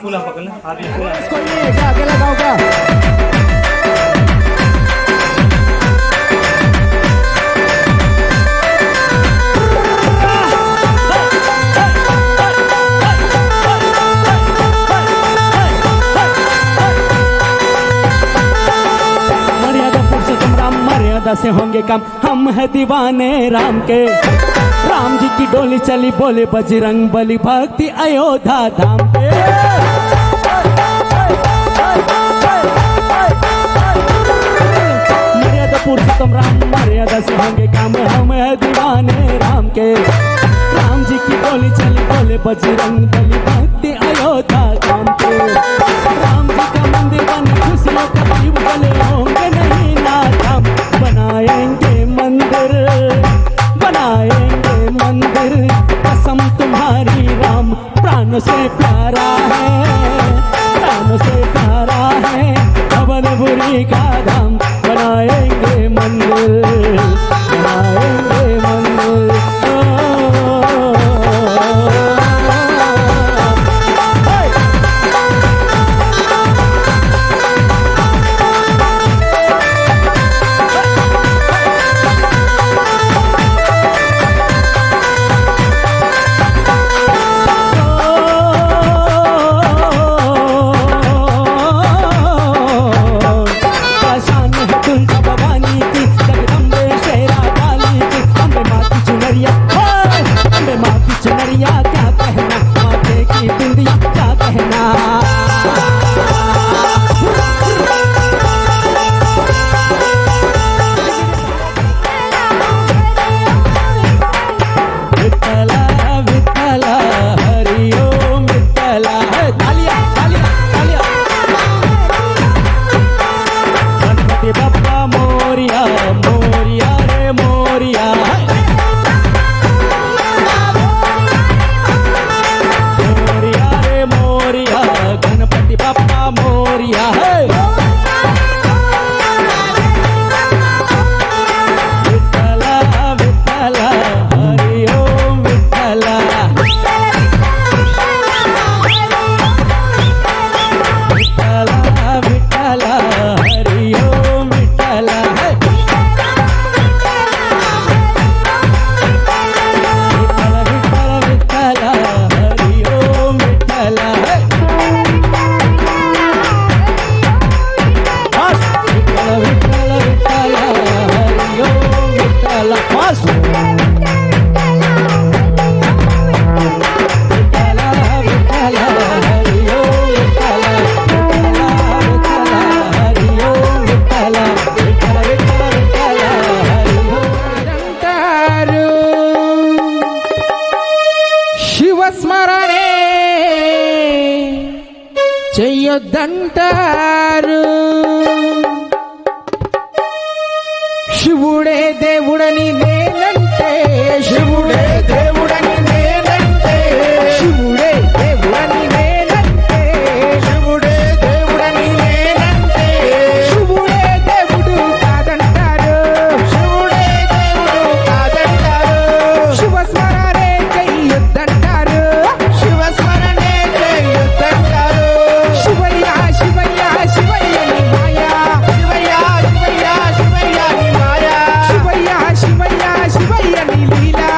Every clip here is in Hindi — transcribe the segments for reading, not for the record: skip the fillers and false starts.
फूल आप पकड़ लें, हाथ में फूल इसको ये क्या अकेला गाओ क्या? मर्यादा पुरुषोत्तम राम मर्यादा से होंगे काम, हम है दीवाने राम के। राम जी की डोली चली बोले बजरंग बली, भक्ति अयोध्या धाम पे। मर्यादा पुरुषोत्तम राम मर्यादा से होंगे काम, हम है दीवाने राम के। राम जी की डोली चली बोले बजरंग बली, भक्ति अयोध्या धाम पे। राम जी का मंदिर बने खुशियों का दीप जले, होंगे नहीं नाकाम। बनाएंगे मंदिर बनाएंगे मंदिर, कसम तुम्हारी राम प्राण से प्यारा है, प्राण से प्यारा है अवनपुरी का धाम। बनाएंगे मंदिर बनाएंगे मंदिर। చెయ్యొద్దంటారు శివుడే దేవుడని నేనంటే శివుడే దేవుడని నేనంటే శివుడే దేవుడని నేనంటే శివుడే దేవుడని నేనంటే శివుడే దేవుడు కాదంటారు శివుడే దేవుడు కాదంటారు శివస్మరణే చెయ్యొద్దంటారు శివస్మరణే చెయ్యొద్దంటారు శివయ్య శివయ్య శివయ్య నీ మాయా శివయ్య శివయ్య శివయ్య నీ మాయా శివయ్య శివయ్య శివయ్య నీ లీలా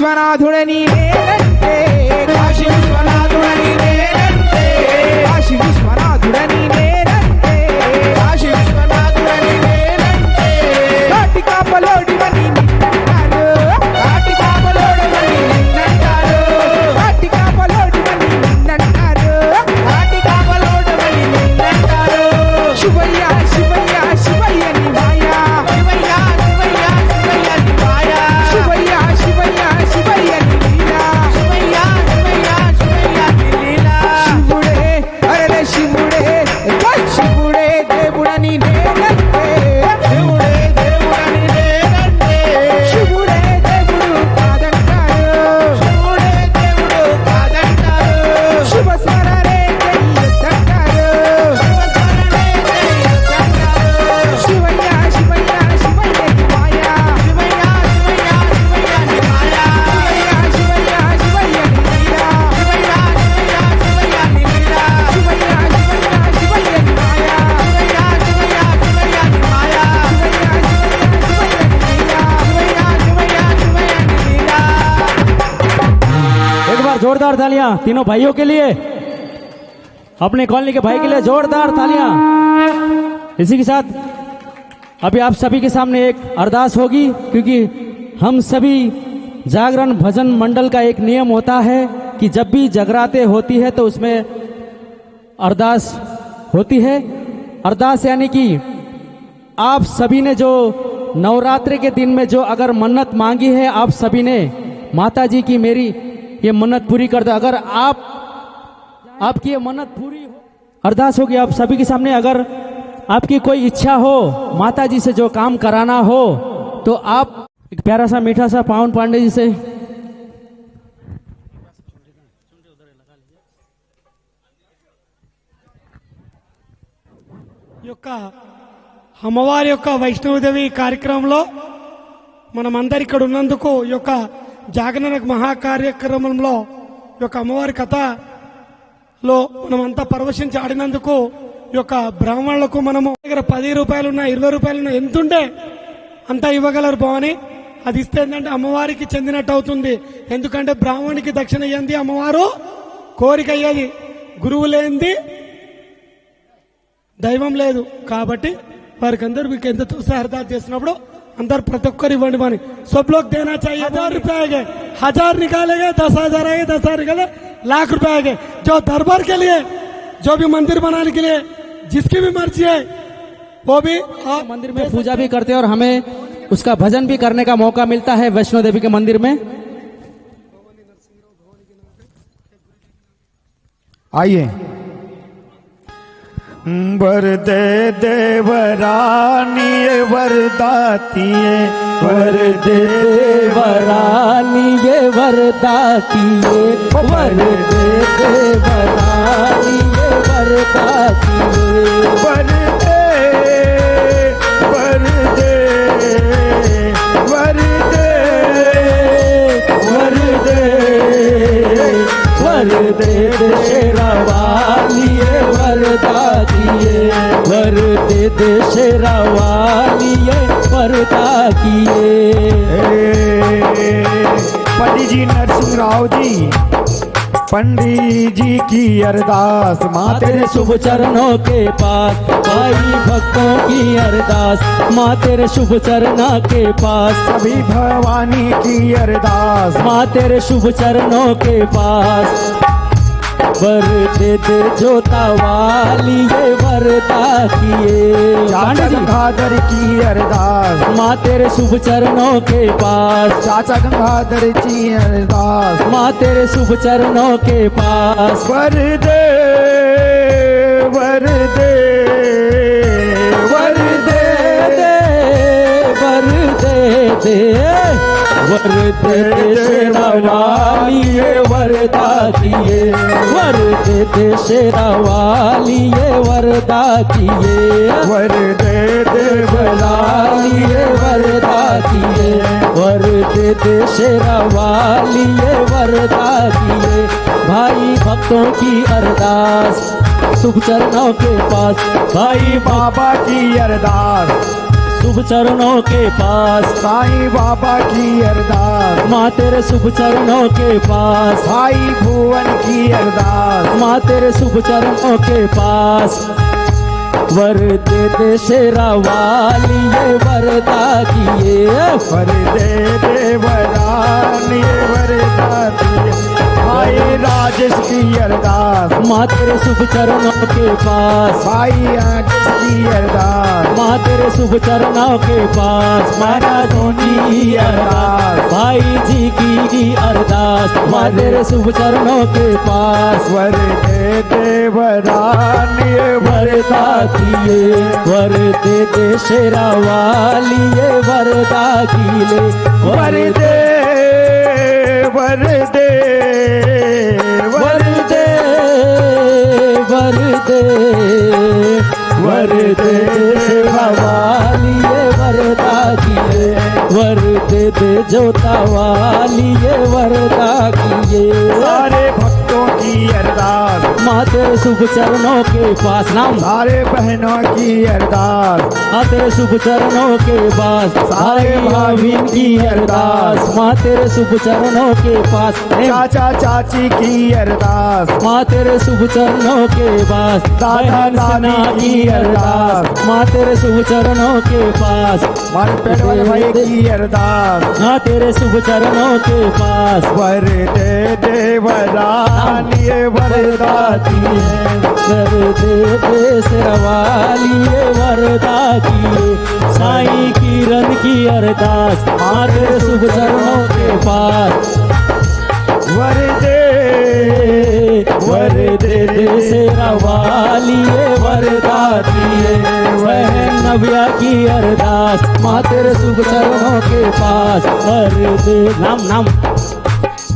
విశ్వనాథుడని నేనంటే కాశీ విశ్వనాథుడని నేనంటే కాశీ విశ్వనాథుడని నేనంటే కాశీ విశ్వనాథుడని నేనంటే కాటి కాపలోడివని నిన్నంటారు కాటి కాపలోడివని నిన్నంటారు కాటి కాపలోడివని నిన్నంటారు కాటి కాపలోడివని నిన్నంటారు శివయ్య శివయ్య శివయ్య ని మాయా శివయ్య శివయ్య శివయ్య ని మాయా శివయ్య శివయ్య శివయ్య ని లీలా శివయ్య శివయ్య శివయ్య ని లీలా శివుడే అరే శివుడే శివుడే దేవుడని నేనంటే శివుడే దేవుడని నేనంటే శివుడే దేవుడు కాదంటారు శివుడే దేవుడు కాదంటారు శివ స్మరణే చెయ్యొద్దంటారు శివ స్మరణే చెయ్యొద్దంటారు శివయ్య శివయ్య శివయ్య ని మాయా శివయ్య శివయ్య శివయ్య ని మాయా శివయ్య శివయ్య శివయ్య ని లీలా శివయ్య శివయ్య శివయ్య ని లీలా శివయ్య శివయ్య శివయ్య ని మాయా శివయ్య శివయ్య శివయ్య ని మాయా శివయ్య శివయ్య శివయ్య ని లీలా एक बार जोरदार तालियां तीनों भाइयों के लिए, अपने कॉलोनी के भाई के लिए जोरदार तालियां। इसी के साथ अभी आप सभी के सामने एक अरदास होगी, क्योंकि हम सभी जागरण भजन मंडल का एक नियम होता है कि जब भी जगराते होती है तो उसमें अरदास होती है। अरदास यानी कि आप सभी ने जो नवरात्रि के दिन में जो अगर मन्नत मांगी है, आप सभी ने माता जी की मेरी ये मन्नत पूरी कर दो। अगर आपकी ये मन्नत पूरी हो, अरदास होगी आप सभी के सामने। अगर आपकी कोई इच्छा हो माता जी से जो काम कराना हो, तो आप एक प्यारा सा मीठा सा पावन पांडे जी से యొక్క అమ్మవారి యొక్క వైష్ణవదేవి కార్యక్రమంలో మనమందరి ఇక్కడ ఉన్నందుకు ఈ యొక్క జాగరణ మహా కార్యక్రమంలో ఈ యొక్క అమ్మవారి కథలో మనమంతా పరవశించి ఆడినందుకు ఈ యొక్క బ్రాహ్మణులకు మనము దగ్గర 10 రూపాయలున్నా 20 రూపాయలున్నా ఎంతుంటే అంత ఇవ్వగలరు భవాని. అది ఇస్తే ఏంటంటే అమ్మవారికి చెందినట్టు అవుతుంది. ఎందుకంటే బ్రాహ్మణునికి దక్షిణ అయ్యింది అమ్మవారు కోరిక అయ్యేది, గురువు లేనిది దైవం లేదు. కాబట్టి వారికి అందరు మీకు ఎంత చూస్తే అర్థాలు చేసినప్పుడు अंदर प्रति ఒక్కరు ఇవ్వండి మని. सब लोग देना चाहिए. 1000 रुपए आएंगे, 1000 निकालेंगे, 10,000 आएंगे, 10,000 निकाले, लाख रुपए आएंगे. जो दरबार के लिए, जो भी मंदिर बनाने के लिए जिसकी भी मर्जी है वो भी आप मंदिर में पूजा भी करते हैं और हमें उसका भजन भी करने का मौका मिलता है वैष्णो देवी के मंदिर में। आइए वर दे देवरानी वरदाती वर दे देवरानी ये वरदाती वर दे देवरानी ये वरदाती वर दे वर दे वर दे वर दे वर दे शेरा वाली ये वरदाती वर दे दे शेरा वाली ये वरदाती। पंडित जी नरसिंह राव जी, पंडित जी की अरदास माँ तेरे शुभ चरणों के पास, भाई भक्तों की अरदास माँ तेरे शुभ चरणों के पास, सभी भवानी की अरदास माँ तेरे शुभ चरणों के पास। वर दे दे जोता वाली ये वरदाती चाचा गंगाधर की अरदास माँ तेरे शुभ चरणों के पास, चाचा गंगाधर की अरदास माँ तेरे शुभ चरणों के पास। वर दे वर दे वर दे वर दे दे वर दे दे शेरा वाली ये वरदाती वर दे दे शेरा वाली ये वरदाती वर दे दे वाली ये वरदाती वर दे दे शेरा वाली ये वरदाती भाई भक्तों की अरदास शुभ चरणों के पास, भाई बाबा की अरदास शुभ चरणों के पास, साईं बाबा की अरदास, माँ तेरे शुभ चरणों के पास, भाई भुवन की अरदास, माँ तेरे शुभ चरणों के पास। वर दे दे शेरा वाली ये वरदा किए, वर दे दे वरानी वरदा दिए, भाई राजेश की अरदास, माँ तेरे शुभ चरणों के पास, भाई आदेश की अरदास, माँ तेरे शुभ चरणों के पास। महाराजों की अरदास, भाई जी की अरदास, माँ तेरे शुभ चरणों के पास। वर दे दे वरानी वरदा किए, वर दे दे शेरा वाली ये वरदा किए, वर दे वर दे वर दे वर दे वर दे शेरा वाली ये वरदा किए, वर दे दे जोता वाली ये वरदा किए। सारे भक्तों की अरदास, माँ तेरे शुभ चरणों के पास। नाम सारे बहनों की अरदास, माँ तेरे शुभ चरणों के पास, सारे भाभी की अरदास, माँ तेरे शुभ चरणों के पास। चाचा चाची की अरदास, माँ तेरे शुभ चरणों के पास, दादा दादी की अरदास, माँ तेरे शुभ चरणों के पास। हमारे पेड़ वाले भाई की अरदास, माँ तेरे शुभ चरणों के पास। वर दे दे वरानी वरदा दिए, कर दे दे शेरवाली ये वरदा किए, साईं किरण की अरदास, माँ तेरे शुभ चरणों के पास। वर दे वर दे दे शेरवाली ये वरदा दिए, बहन नव्या की अरदास, माँ तेरे शुभ चरणों के पास। वर दे नाम नाम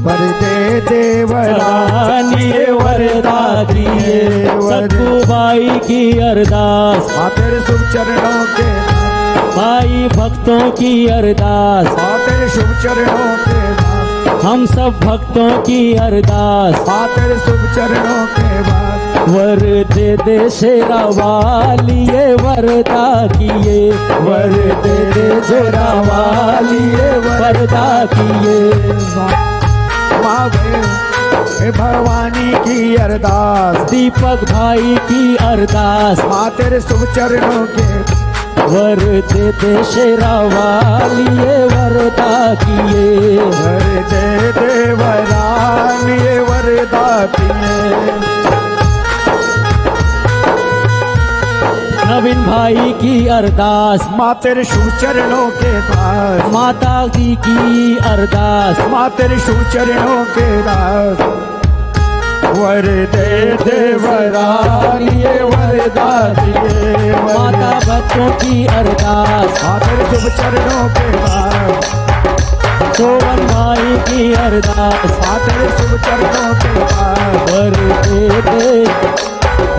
वर दे दे वरानी रानी वरदा दिए, सत्तूबाई की अरदास, माँ तेरे शुभ चरणों के दास, भाई भक्तों की अरदास, माँ तेरे शुभ चरणों के दास, हम सब भक्तों की अरदास। माँ तेरे शुभ चरणों के बाद, वर दे दे शेरा वाली ये वरदा किए, वर दे दे शेरा वाली ये वरदा किए। माँ भवानी की अरदास, दीपक भाई की अरदास, माँ तेरे शुभ चरणों के, वर दे दे शेरा वाली ये वरदा किए। वर दे दे वरानी वरदा दिए, नवीन भाई की अरदास, माँ तेरे शुभ चरणों के दास, माता जी की अरदास, माँ तेरे शुभ चरणों के दास, वर दे दे वरानी वरदा दिए, माता भक्तों की अरदास, माँ तेरे शुभ चरणों के दास, सोवन भाई की अरदास, माँ तेरे शुभ चरणों के दास, वर दे दे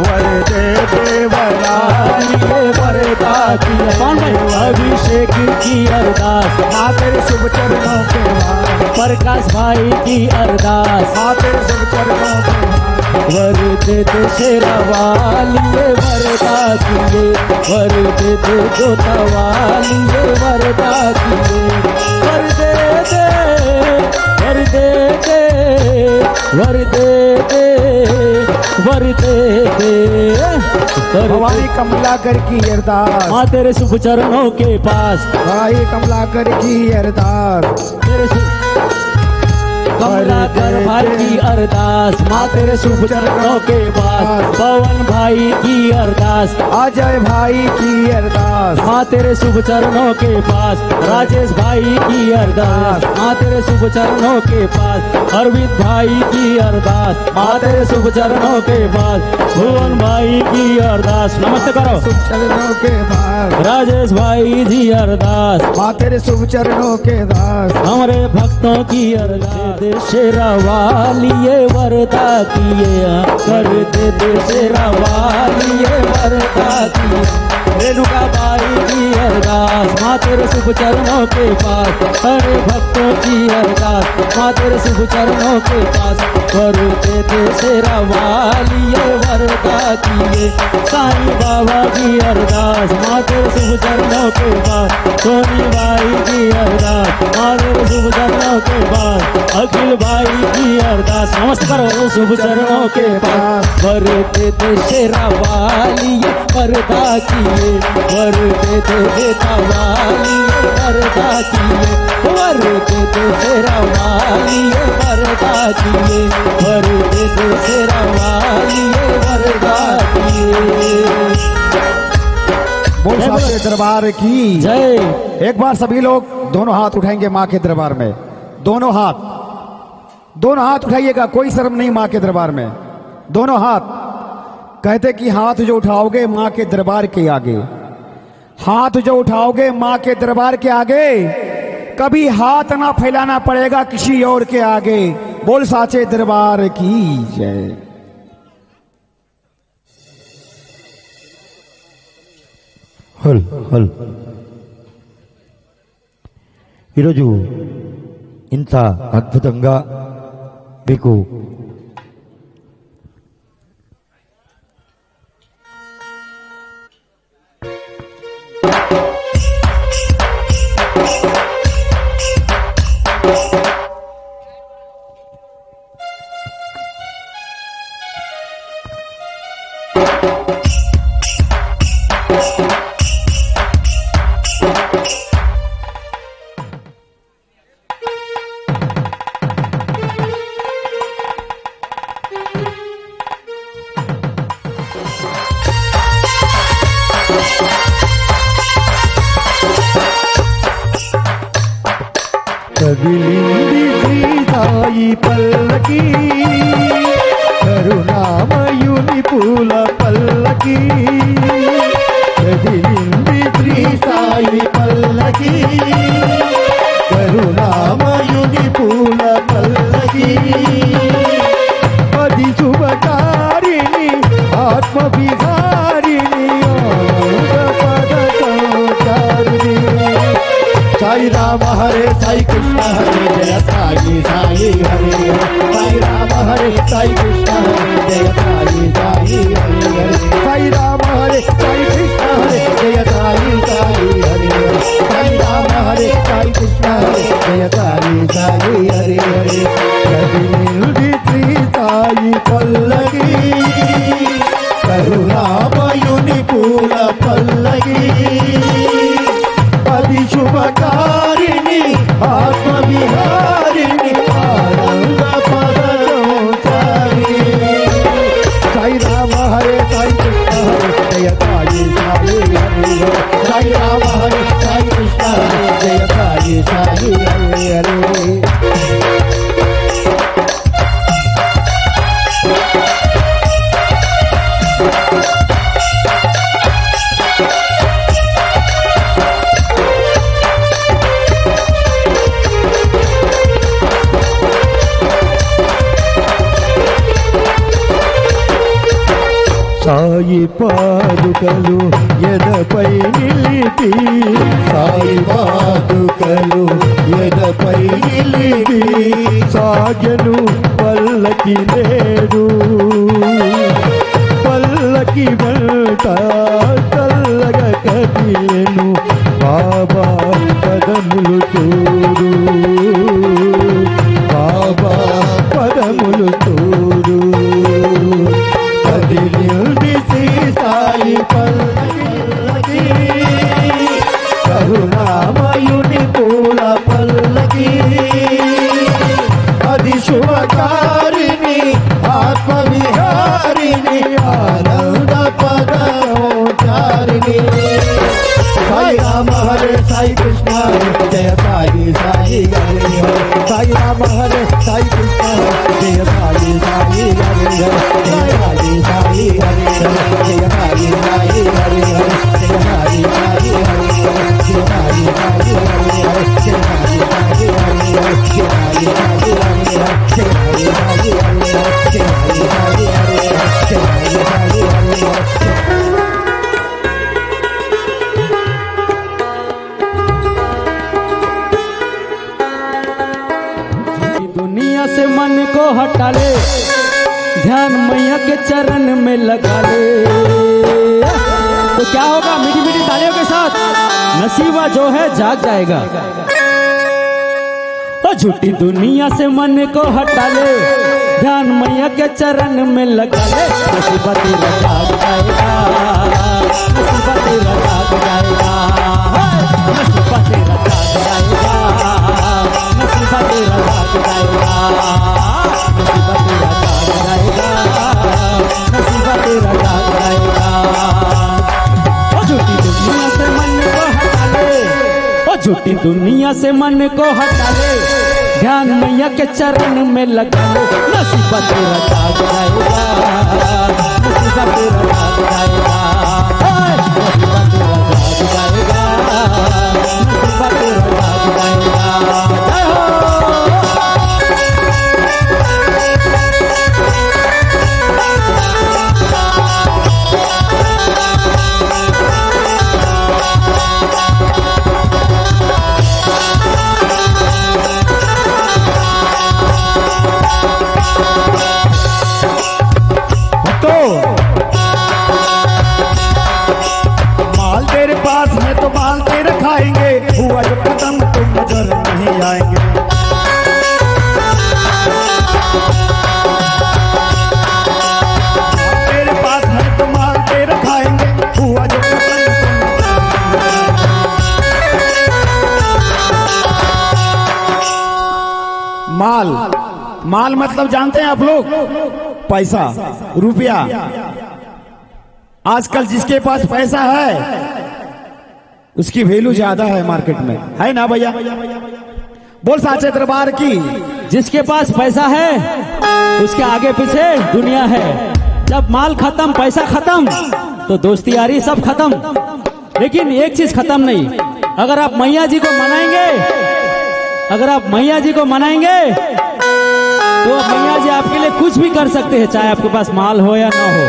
वर दे दे वरानी वरदा किए। कौन भाई? अभिषेक की अरदास, माँ तेरे शुभ चरणों के दास, प्रकाश भाई की अरदास, माँ तेरे शुभ चरणों के दास, वर दे दे शेरा वाली ये वरदा किए, वर दे दे जोता वाली ये वरदा किए। वर दे दे वर दे दे वर दे दे वर दे दे भवानी कमलाकर की अरदास, माँ तेरे शुभ चरणों के पास, भाई कमलाकर की अरदास, तेरे कमलाकर भाई की अरदास, माँ तेरे शुभ चरणों के पास। पवन भाई की अरदास, अजय भाई की अरदास, माँ तेरे शुभ चरणों के पास। राजेश भाई की अरदास, माँ तेरे शुभ चरणों के पास। अरविंद भाई की अरदास, माँ तेरे शुभ चरणों के पास। भुवन भाई की अरदास, नमस्ते करो। शुभ चरणों के बाद, राजेश भाई जी अरदास, माँ तेरे शुभ चरणों के दास, हमारे भक्तों की अरदास। शेरा वाली ये वरदा किए, कर दे दे शेरा वाली ये वरदा किए। रेणुका बाई की अरदास, माँ तेरे शुभ चरणों के पास। हरे भक्तों की अरदास, माँ तेरे शुभ चरणों के पास। कर दे दे शेरा वाली ये वरदा अदा किए। साईं बाबा की अरदास माथे शुभ चरणों के बाद, सोनी बाई की अरदास माथे शुभ चरणों के बाद, अखिल भाई की अरदास नमस्ते करो शुभ चरणों के बाद। वर देते शेरा वाली पर्दा किए, वर देते बेटा वाली पर्दा किए, वर देते शेरा वाली पर्दा किए, वर देते शेरा वाली पर्दा किए। बोल साचे दरबार की जय। एक बार सभी लोग दोनों हाथ उठाएंगे माँ के दरबार में, दोनों हाथ उठाइएगा, कोई शर्म नहीं माँ के दरबार में, दोनों हाथ। कहते कि हाथ जो उठाओगे माँ के दरबार के आगे, हाथ जो उठाओगे माँ के दरबार के आगे, कभी हाथ ना फैलाना पड़ेगा किसी और के आगे। बोल साचे दरबार की जय। హల్ హల్ ఈరోజు ఇంత అద్భుతంగా మీకు కదిలింది శ్రీసాయి పల్లకి, కరుణామయుని పూల పల్లకి, కదిలింది శ్రీసాయి పల్లకి, కరుణామయుని పూల పల్లకి, అది శుభకారిణి ఆత్మవిహారిణి పదకారిణి। साई राम हरे साई कृष्ण हरे जय साई साई हरे, साई राम हरे साई कृष्ण हरे जय साई साई हरे, साई राम हरे साई कृष्ण हरे जय साई साई हरे, साई राम हरे साई कृष्ण हरे जय साई साई हरे हरे। कदिलिंदी श्रीसाई पल्लकी, करुणामयुनि पूल पल्लकी, అది శుభకారిణి ఆత్మవిహారిణి ఆనంద పదచారి। సాయి రామ హరే సాయి కృష్ణ హరే జయ సాయి సాయి హరే, సాయి రామ హరే సాయి కృష్ణ హరే జయ సాయి సాయి హరే హరే। సాయి పాదుకలు ఎదపై నిలిపి, సాయి పాదుకలు ఎదపై నిలిపి, సాగను పల్లకి నేడు, పల్లకి వెంట చల్లగా కదిలెను బాబా పదములు చూడు, బాబా పదములు చూడు। కదిలింది శ్రీసాయి పల్లకి, కరుణామయుని పూల పల్లకి, అది శుభకారిణి ఆత్మవిహారిణి ఆనంద పదచారిణి। సాయి రామ హరే సాయి కృష్ణ హరే జయ సాయి సాయి హరే, సాయి రామ హరే సాయి కృష్ణ హరే జయ సాయి సాయి హరే, జయ సాయి సాయి హరే, జయ సాయి సాయి హరే, జయ సాయి సాయి హరే, జయ సాయి సాయి హరే, జయ సాయి సాయి హరే, జయ సాయి సాయి హరే, జయ సాయి సాయి హరే, జయ సాయి సాయి హరే, జయ సాయి సాయి హరే। दुनिया से मन को हटा ले, ध्यान मैया के चरण में लगा नसीबा जो है जाग जाएगा। ओ झूठी दुनिया से मन को हटा ले, ध्यान मैया के चरण में लगा ले, नसीबा तेरा जाग जाएगा, नसीबा तेरा जाग जाएगा, नसीबा तेरा जाग जाएगा, नसीबा तेरा जाग जाएगा, नसीबा तेरा जाग जाएगा, नसीबा तेरा जाग जाएगा। ओ झूठी दुनिया से मन को हटा ले, ओ झूठी दुनिया से मन को हटा ले, ध्यान मैया के चरण में लगा ले, नसीबा तेरा जाग जाएगा, नसीबा तेरा जाग जाएगा, नसीबा तेरा जाग जाएगा, नसीबा तेरा जाग जाएगा। जय हो। माल तेरे पास है तो माल तेरे खाएंगे, हुआ जो खत्म तो नजर नहीं आएंगे। तेरे पास है तो माल तेरे खाएंगे, हुआ जो खत्म तो माल, माल मतलब जानते हैं आप लोग? पैसा, रुपया। आजकल जिसके पास पैसा है उसकी वैल्यू ज्यादा है मार्केट में, है ना भैया? बोल साचे दरबार की। जिसके पास पैसा है उसके आगे पीछे दुनिया है। जब माल खत्म, पैसा खत्म, तो दोस्ती यारी सब खत्म। लेकिन एक चीज खत्म नहीं, अगर आप मैया जी को मनाएंगे, अगर आप मैया जी को मनाएंगे तो मैया जी आपके लिए कुछ भी कर सकते हैं, चाहे आपके पास माल हो या ना हो।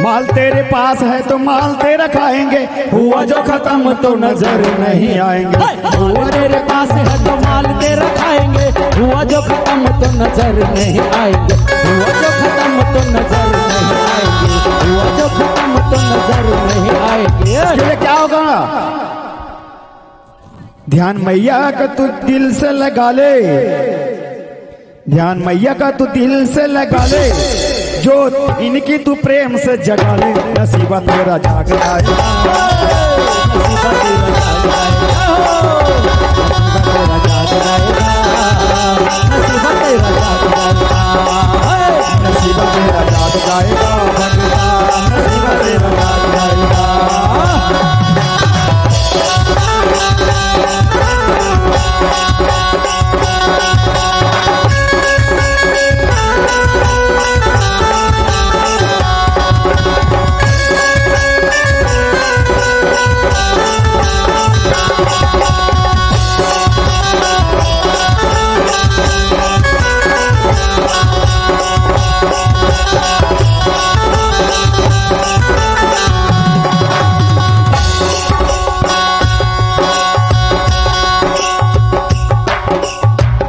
माल तेरे पास है तो माल तेरा खाएंगे, हुआ जो खत्म तो नजर नहीं आएंगे। हुआ तेरे पास है तो माल तेरा खाएंगे, हुआ जो खत्म तो नजर नहीं आएंगे, हुआ जो खत्म तो नजर नहीं आएंगे, हुआ जो खत्म तो नजर नहीं आएंगे। इसके लिए क्या होगा? ध्यान मैया का तू दिल से लगा ले, ध्यान मैया का तू दिल से लगा ले, जो इनकी तू प्रेम से जगा ले, नसीबा तेरा जाग जाएगा, नसीबा तेरा जाग जाएगा, नसीबा तेरा जाग जाएगा, नसीबा तेरा जाग जाएगा, नसीबा तेरा जाग जाएगा।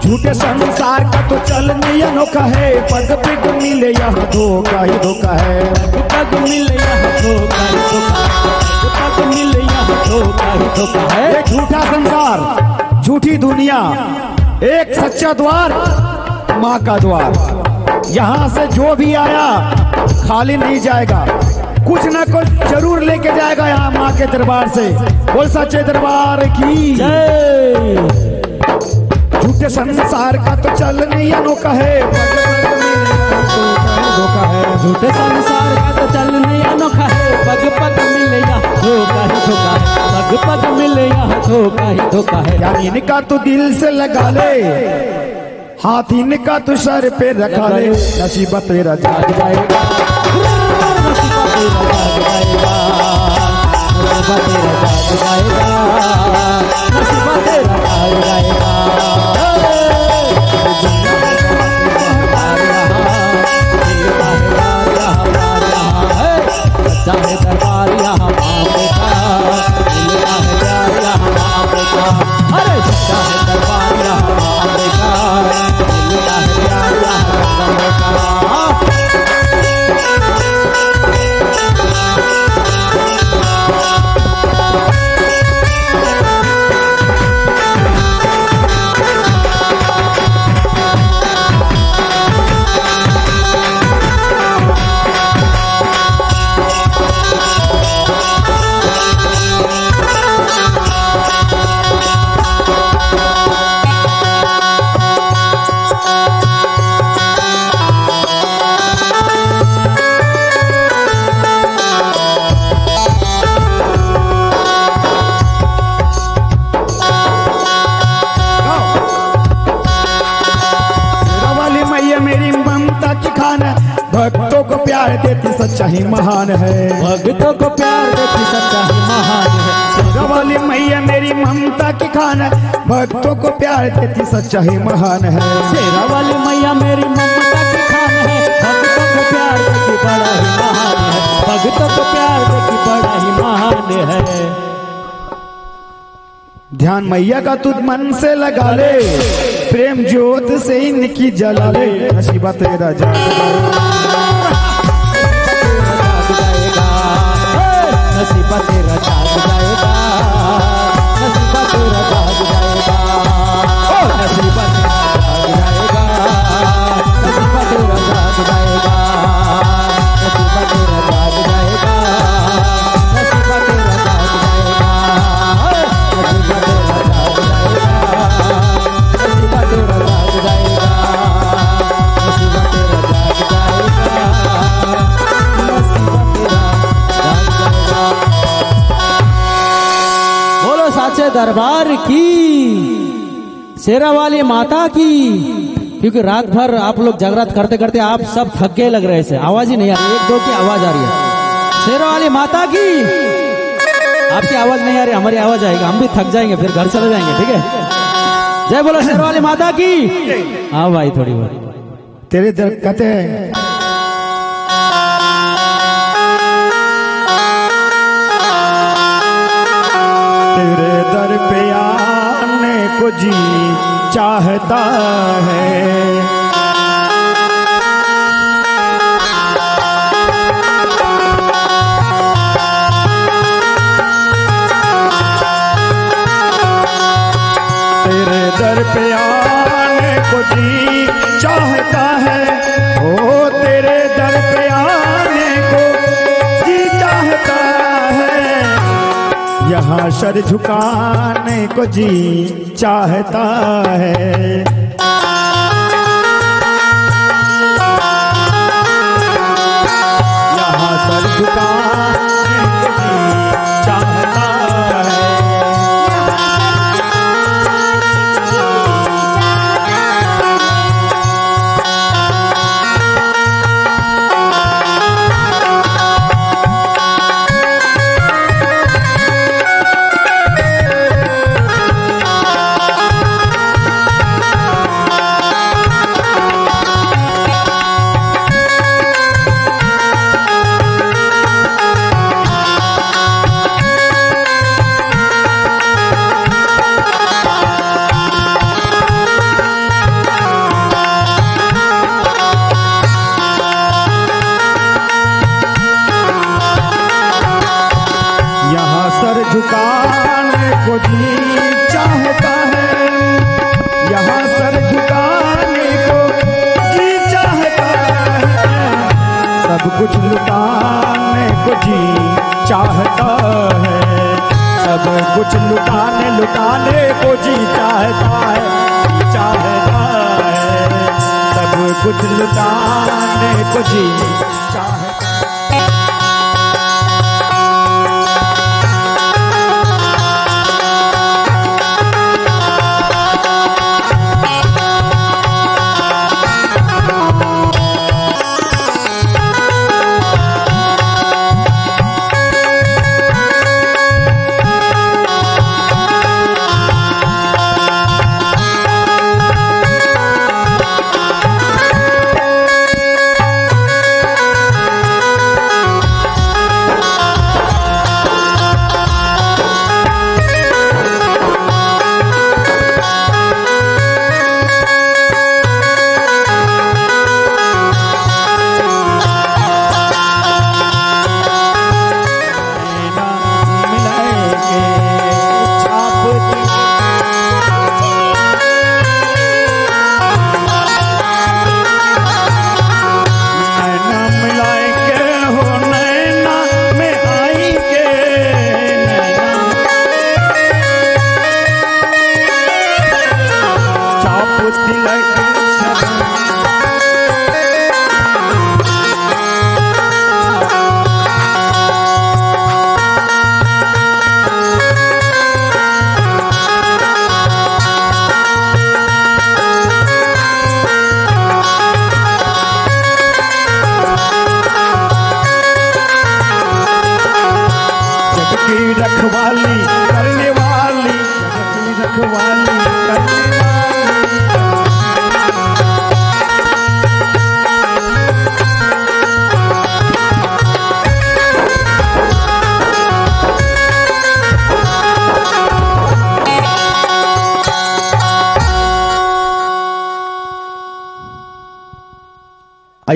झूठे संसार का तो चलन अनोखा है, पग पग मिले यहाँ धोखा ही धोखा है, पग मिले यहाँ धोखा ही धोखा, पग मिले यहाँ धोखा ही धोखा है। एक झूठा संसार, झूठी दुनिया, एक सच्चा द्वार, माँ का द्वार। यहाँ से जो भी आया खाली नहीं जाएगा, कुछ ना कुछ जरूर लेके जाएगा यहाँ माँ के दरबार से। बोल सच्चे दरबार की जय। झूठे संसार का तो चल नहीं अनोखा है, धोखा है, झूठे संसार का तो चल नहीं अनोखा है, पग पग मिले यहाँ धोखा ही धोखा है, पग पग मिले यहाँ धोखा ही धोखा है। यानी इनका तो दिल से लगा ले, हाथ इनका तो सर पे रखा ले, नसीबा तेरा जाग जाएगा, नसीबा तेरा जाग जाएगा, नसीबा तेरा जाग जाएगा, नसीबा तेरा जाग जाएगा। चाहे दरबार यहाँ मामले का, मिलता है प्यार यहाँ मामले का, अरे सच्चा है दरबार यहाँ मामले का, मिलता है प्यार यहाँ मामले का। सच्चा ही महान है। भक्तों को प्यार देती सच्चा ही महान है। शेरा वाली मैया मेरी ममता की खान है, भक्तों को प्यार देती सच्चा ही महान है। शेरा वाली मैया मेरी ममता की खान है, भक्तों को प्यार देती बड़ा ही महान है। भक्तों को प्यार देती बड़ा ही महान है। ध्यान मैया का तुझ मन से लगा ले, प्रेम ज्योत से इनकी जला ले। नसीबा तेरा जाग नसीबा तेरा जाग जाएगा, नसीबा तेरा जाग जाएगा, नसीबा तेरा जाग जाएगा, नसीबा तेरा जाग जाएगा, नसीबा तेरा जाग जाएगा, नसीबा तेरा जाग जाएगा, नसीबा तेरा जाग जाएगा, नसीबा तेरा जाग जाएगा, नसीबा तेरा जाग जाएगा, नसीबा तेरा जाग जाएगा। बोलो साचे दरबार की, शेरा वाली माता की। क्योंकि रात भर आप लोग जागृत करते करते आप सब थक गए लग रहे हैं, आवाज ही नहीं आ रही, एक दो की आवाज आ रही है। शेरा वाली माता की, आपकी आवाज नहीं आ रही, हमारी आवाज आएगी, हम भी थक जाएंगे, फिर घर चले जाएंगे। ठीक है, जय बोलो शेरा वाली माता की। हाँ भाई, थोड़ी बहुत तेरे दर कहते हैं तेरे दर पे आने को जी चाहता है। तेरे दर पे आने को जी चाहता है, ओ तेरे दर पे आने को जी चाहता है। यहाँ सर झुकाने को जी चाहता है। यहाँ सर झुकाने को जी चाहता है। झुकाने को जी चाहता है, यहाँ सर झुकाने को जी चाहता है। सब कुछ लुटाने को जी चाहता है, सब कुछ लुटाने को जी चाहता है, चाहता है। सब कुछ लुटाने को जी चाहता है।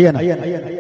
आइए ना।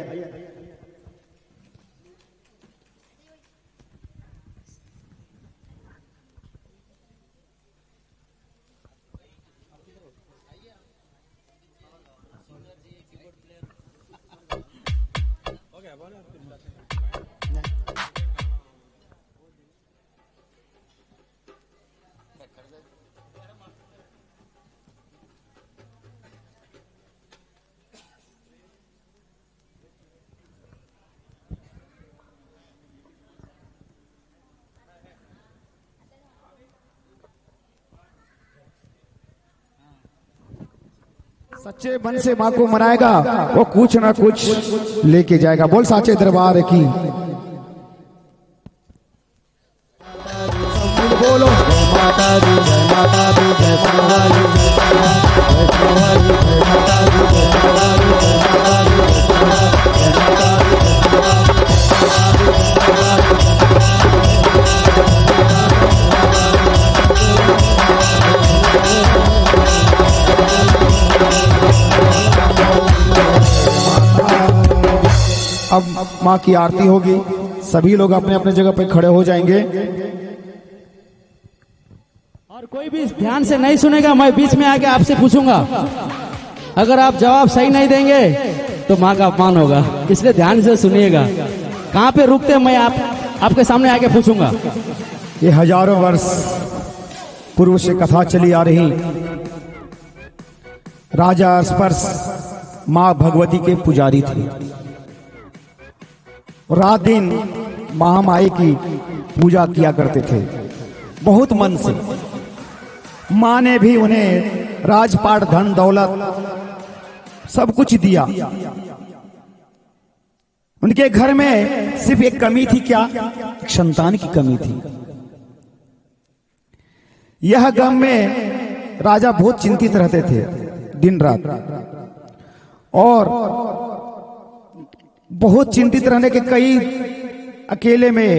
सच्चे मन से माँ को मनाएगा वो कुछ ना कुछ लेके जाएगा। बोल साचे दरबार की। बोलो जय माता दी, जय माता दी, जय सवारी, जय सवारी, जय माता दी, जय सवारी, जय सवारी, जय सवारी, जय माता दी, अब माँ की आरती होगी। सभी लोग अपने अपने जगह पे खड़े हो जाएंगे। और कोई भी ध्यान से नहीं सुनेगा, मैं बीच में आके आपसे पूछूंगा। अगर आप जवाब सही नहीं देंगे तो माँ का अपमान होगा, इसलिए ध्यान से सुनिएगा। कहाँ पे रुकते मैं आपके सामने आके पूछूंगा। ये हजारों वर्ष पूर्व से कथा चली आ रही राजा स्पर्श माँ भगवती के पुजारी थे। रात दिन महामाई की पूजा किया करते थे बहुत मन से। माँ ने भी उन्हें राजपाट, धन दौलत सब कुछ दिया। उनके घर में सिर्फ एक कमी थी, क्या? संतान की कमी थी। यह गम में राजा बहुत चिंतित रहते थे दिन रात, और बहुत चिंतित रहने के कई अकेले में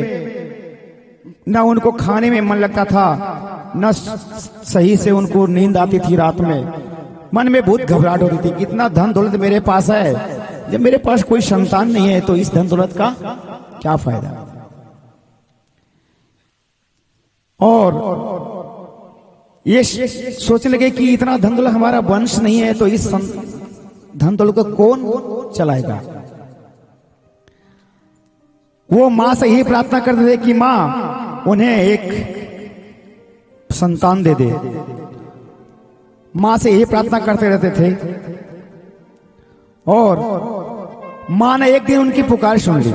न उनको खाने में मन लगता था, न सही से उनको नींद आती थी रात में। मन में बहुत घबराहट होती थी, कितना धन दौलत मेरे पास है, जब मेरे पास कोई संतान नहीं है तो इस धन दौलत का क्या फायदा। और ये सोचने लगे कि इतना धन दौलत हमारा वंश नहीं है तो इस धन दौलत को कौन चलाएगा। वो माँ से यही प्रार्थना करते थे कि माँ उन्हें एक संतान दे दे। माँ से यही प्रार्थना करते रहते थे। और माँ ने एक दिन उनकी पुकार सुन ली।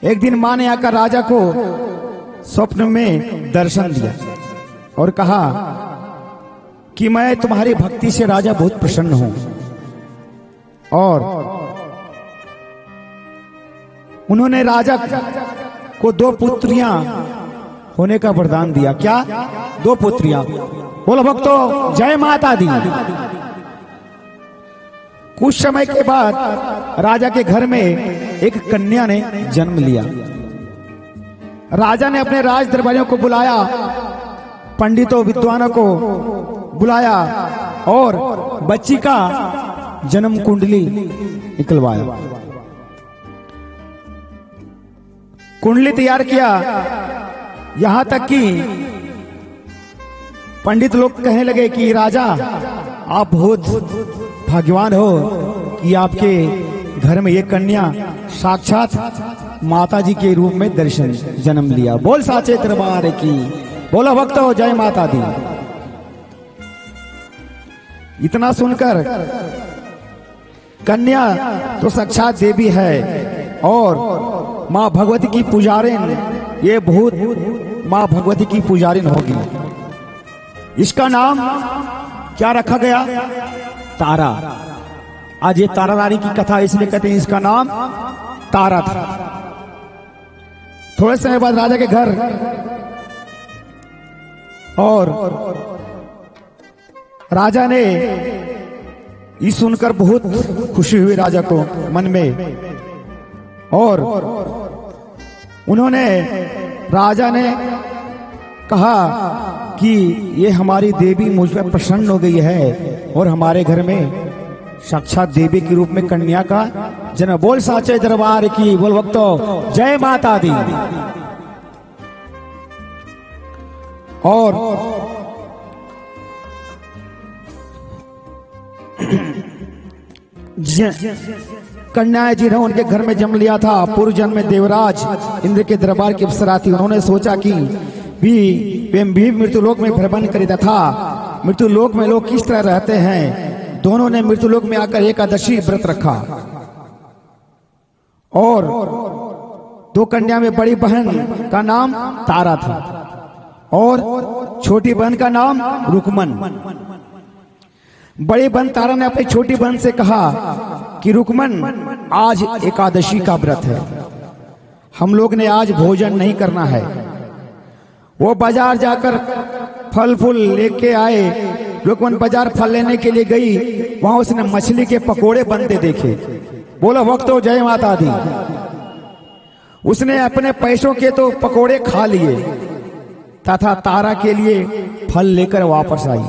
एक दिन माँ ने आकर राजा को स्वप्न में दर्शन दिया और कहा कि मैं तुम्हारी भक्ति से राजा बहुत प्रसन्न हूं, और उन्होंने राजा को 2 पुत्रियां होने का वरदान दिया। क्या? 2 पुत्रियां। बोलो भक्तों जय माता दी। कुछ समय के बाद राजा के घर में एक कन्या ने जन्म लिया। राजा ने अपने राज दरबारियों को बुलाया, पंडितों विद्वानों को बुलाया और बच्ची का जन्म कुंडली निकलवाया। कुंडली तैयार किया, यहां तक कि पंडित लोग कहने लगे कि राजा आप बहुत भाग्यवान हो कि आपके घर में ये कन्या साक्षात माता जी के रूप में दर्शन जन्म लिया। बोल साचे दरबार की। बोलो भक्तों जय माता दी। इतना सुनकर कन्या तो साक्षात देवी है और माँ भगवती की पुजारिन, ये बहुत माँ भगवती की पुजारिन होगी। इसका नाम क्या रखा गया? तारा। आज ये तारा रानी की कथा इसलिए कहते हैं इसका नाम तारा था। थोड़े समय बाद राजा के घर, और राजा ने ये सुनकर बहुत खुशी हुई राजा को मन में, और उन्होंने राजा ने कहा कि ये हमारी देवी मुझ पर प्रसन्न हो गई है और हमारे घर में साक्षात देवी के रूप में कन्या का जन्म। बोल साचे दरबार की, बोल भक्तों जय माता दी। और कन्या जी ने उनके घर में जन्म लिया था। पूर्व जन्म में देवराज इंद्र के दरबार की अप्सरा थी। उन्होंने सोचा कि भी मृत्युलोक में भ्रमण करे तथा मृत्युलोक में लोग किस तरह रहते हैं। दोनों ने मृत्युलोक में आकर एकादशी व्रत रखा। और दो कन्या में बड़ी बहन का नाम तारा था और छोटी बहन का नाम रुकमन। बड़ी बहन तारा ने अपनी छोटी बहन से कहा कि रुकमन, आज एकादशी का व्रत है, हम लोग ने आज भोजन नहीं करना है। वो बाजार जाकर फल फूल लेके आए। रुकमन बाजार फल लेने के लिए गई, वहां उसने मछली के पकोड़े बनते देखे। बोलो भक्तों जय माता दी। उसने अपने पैसों के तो पकोड़े खा लिए तथा तारा के लिए फल लेकर वापस आई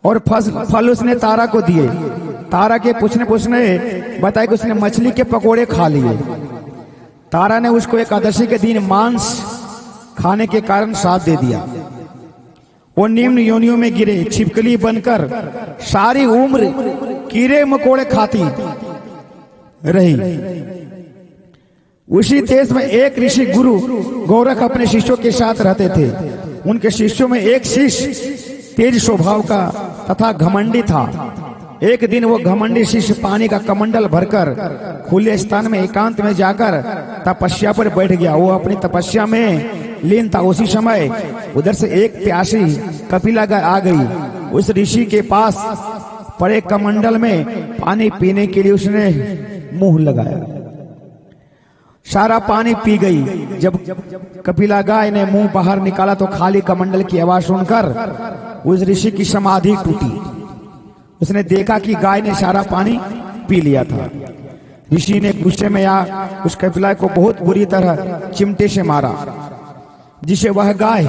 और फल उसने तारा को दिए। तारा के पूछने बताया कि उसने मछली के पकोड़े खा लिए। तारा ने उसको एकादशी के दिन मांस खाने के कारण साथ दे दिया। वो निम्न योनियों में गिरे, छिपकली बनकर सारी उम्र कीड़े मकोड़े खाती रही। उसी देश में एक ऋषि गुरु गोरख अपने शिष्यों के साथ रहते थे। उनके शिष्यों में एक शिष्य तेज स्वभाव का तथा घमंडी था। एक दिन वो घमंडी शिष्य पानी का कमंडल भरकर खुले स्थान में एकांत में जाकर तपस्या पर बैठ गया। वो अपनी तपस्या में लीन था। उसी समय उधर से एक प्यासी कपिला गाय आ गई। उस ऋषि के पास पड़े कमंडल में पानी पीने के लिए उसने मुंह लगाया। सारा पानी पी गई। जब कपिला गाय ने मुंह बाहर निकाला तो खाली कमंडल की आवाज सुनकर उस ऋषि की समाधि टूटी। उसने देखा कि गाय ने सारा पानी पी लिया था। ऋषि ने गुस्से में उस कपिला को बहुत बुरी तरह चिमटे से मारा, जिसे वह गाय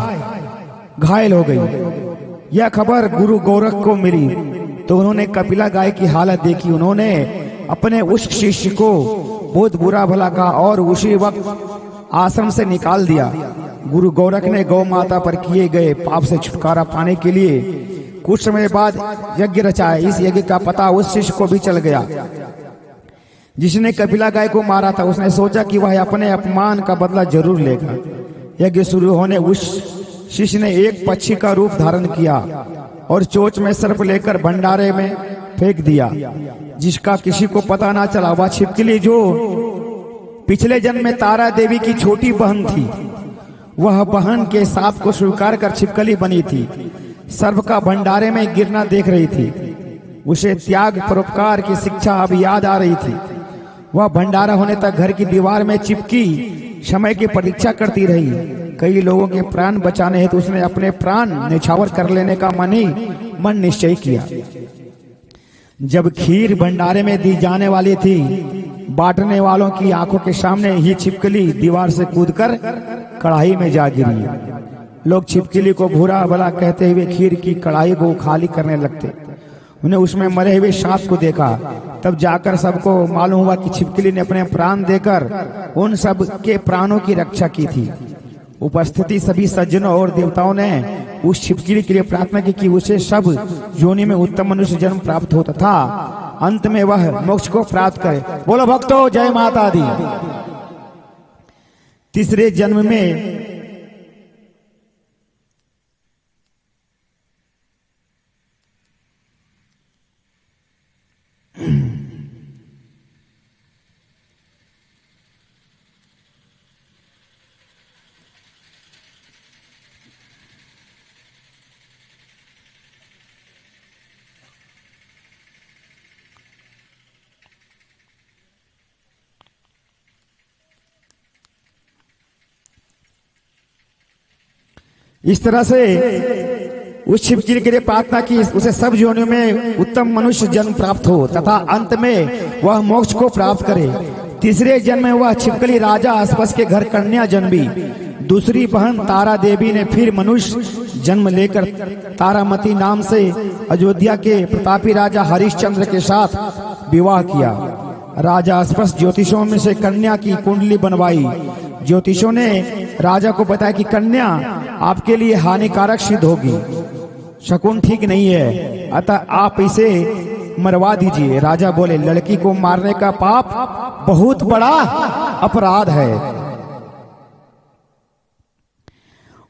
घायल हो गई। यह खबर गुरु गोरख को मिली तो उन्होंने कपिला गाय की हालत देखी। उन्होंने अपने उस शिष्य को बहुत बुरा भला कहा और उसी वक्त आश्रम से निकाल दिया। गुरु गोरख ने गौ माता पर किए गए पाप से छुटकारा पाने के लिए कुछ समय बाद यज्ञ रचाया। इस यज्ञ का पता उस शिष्य को भी चल गया जिसने कपिला गाय को मारा था। उसने सोचा कि वह अपने अपमान का बदला जरूर लेगा। यज्ञ शुरू होने उस शिष्य ने एक पक्षी का रूप धारण किया और चोंच में सर्प लेकर भंडारे में फेंक दिया, जिसका किसी को पता ना चला। वह छिपकली जो पिछले जन्म में तारा देवी की छोटी बहन थी, वह बहन के साप को स्वीकार कर छिपकली बनी थी। सर्प का भंडारे में गिरना देख रही थी। उसे त्याग परोपकार की शिक्षा अब याद आ रही थी। वह भंडारा होने तक घर की दीवार में चिपकी समय की प्रतीक्षा करती रही। कई लोगों के प्राण बचाने हेतु उसने अपने प्राण न्यौछावर कर लेने का मन निश्चय किया। जब खीर भंडारे में दी जाने वाली थी, बांटने वालों की आंखों के सामने ही छिपकली दीवार से कूदकर कढ़ाई में जा गिरी। लोग छिपकली को बुरा भला कहते हुए खीर की कढ़ाई को खाली करने लगते। उन्हें उसमें मरे हुए सांप को देखा, तब जाकर सबको मालूम हुआ कि छिपकली ने अपने प्राण देकर उन सब के प्राणों की रक्षा की थी। उपस्थिति सभी सज्जनों और देवताओं ने उस छिपकली के लिए प्रार्थना की कि उसे सब योनि में उत्तम मनुष्य जन्म प्राप्त हो तथा अंत में वह मोक्ष को प्राप्त करे। बोलो भक्तों जय माता दी। तीसरे जन्म में इस तरह से उस छिपकली के लिए प्रार्थना की उसे सब योनियों में उत्तम मनुष्य जन्म प्राप्त हो तथा अंत में वह मोक्ष को प्राप्त करे। तीसरे जन्म में वह छिपकली राजा अस्पस के घर कन्या जन्मी। दूसरी बहन तारा देवी ने फिर मनुष्य जन्म लेकर तारामती नाम से अयोध्या के प्रतापी राजा हरिश्चंद्र के साथ विवाह किया। राजा स्पष्ट ज्योतिषों में से कन्या की कुंडली बनवाई। ज्योतिषों ने राजा को बताया कि कन्या आपके लिए हानिकारक सिद्ध होगी, शकुन ठीक नहीं है, अतः आप इसे मरवा दीजिए। राजा बोले, लड़की को मारने का पाप बहुत बड़ा अपराध है,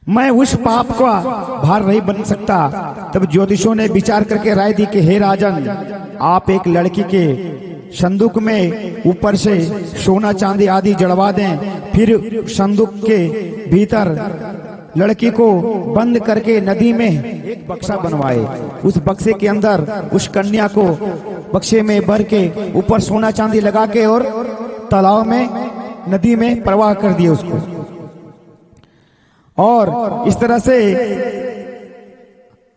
मैं उस पाप का भार नहीं बन सकता। तब ज्योतिषों ने विचार करके राय दी कि हे राजन, आप एक लड़की के संदूक में ऊपर से सोना चांदी आदि जड़वा दें, फिर संदूक के भीतर लड़की को बंद करके नदी में एक बक्सा बनवाए। उस बक्से के अंदर उस कन्या को बक्से में भर के ऊपर सोना चांदी लगा के और तालाब में नदी में प्रवाह कर दिए उसको। और इस तरह से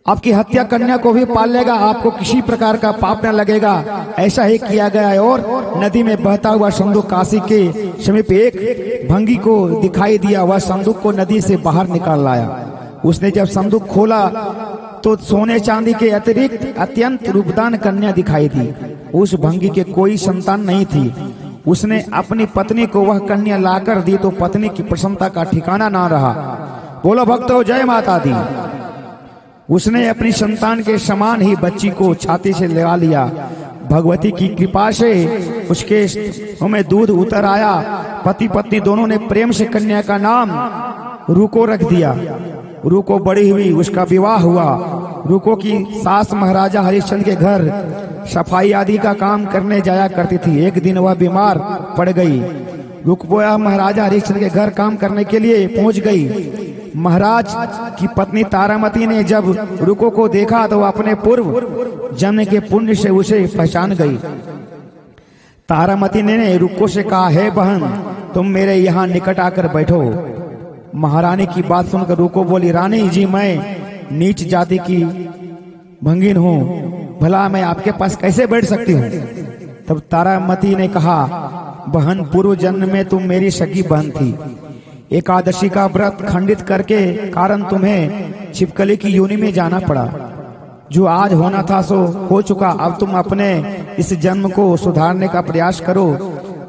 आपकी हत्या कन्या को भी पाल लेगा, आपको किसी प्रकार का पाप न लगेगा। ऐसा ही किया गया है। और नदी में बहता हुआ संदूक काशी के समीप एक भंगी को दिखाई दिया। वह संदूक को नदी से बाहर निकाल लाया। उसने जब संदूक खोला तो सोने चांदी के अतिरिक्त अत्यंत रूपदान कन्या दिखाई दी। उस भंगी के कोई संतान नहीं थी। उसने अपनी पत्नी को वह कन्या लाकर दी तो पत्नी की प्रसन्नता का ठिकाना ना रहा। बोलो भक्तों, जय माता दी। उसने अपनी संतान के समान ही बच्ची को छाती से लगा लिया। भगवती की कृपा से उसके हमें दूध उतर आया। पति पत्नी दोनों ने प्रेम से कन्या का नाम रुको रख दिया। रुको बड़ी हुई, उसका विवाह हुआ। रुको की सास महाराजा हरिश्चंद्र के घर सफाई आदि का काम करने जाया करती थी। एक दिन वह बीमार पड़ गई। रुकबोया महाराजा हरिश्चंद्र के घर काम करने के लिए पहुंच गई। महाराज की पत्नी तारामती ने जब रुको को देखा तो अपने पूर्व जन्म के पुण्य से उसे पहचान गई। तारामती ने रुको से कहा, हे बहन, तुम मेरे यहाँ निकट आकर बैठो। महारानी की बात सुनकर रुको बोली, रानी जी, मैं नीच जाति की भंगिन हूँ, भला मैं आपके पास कैसे बैठ सकती हूँ। तब तारामती ने कहा, बहन, पूर्व जन्म में तुम मेरी सगी बहन थी। एकादशी का व्रत खंडित करके कारण तुम्हें छिपकली की योनि में जाना पड़ा। जो आज होना था सो हो चुका। अब तुम अपने इस जन्म को सुधारने का प्रयास करो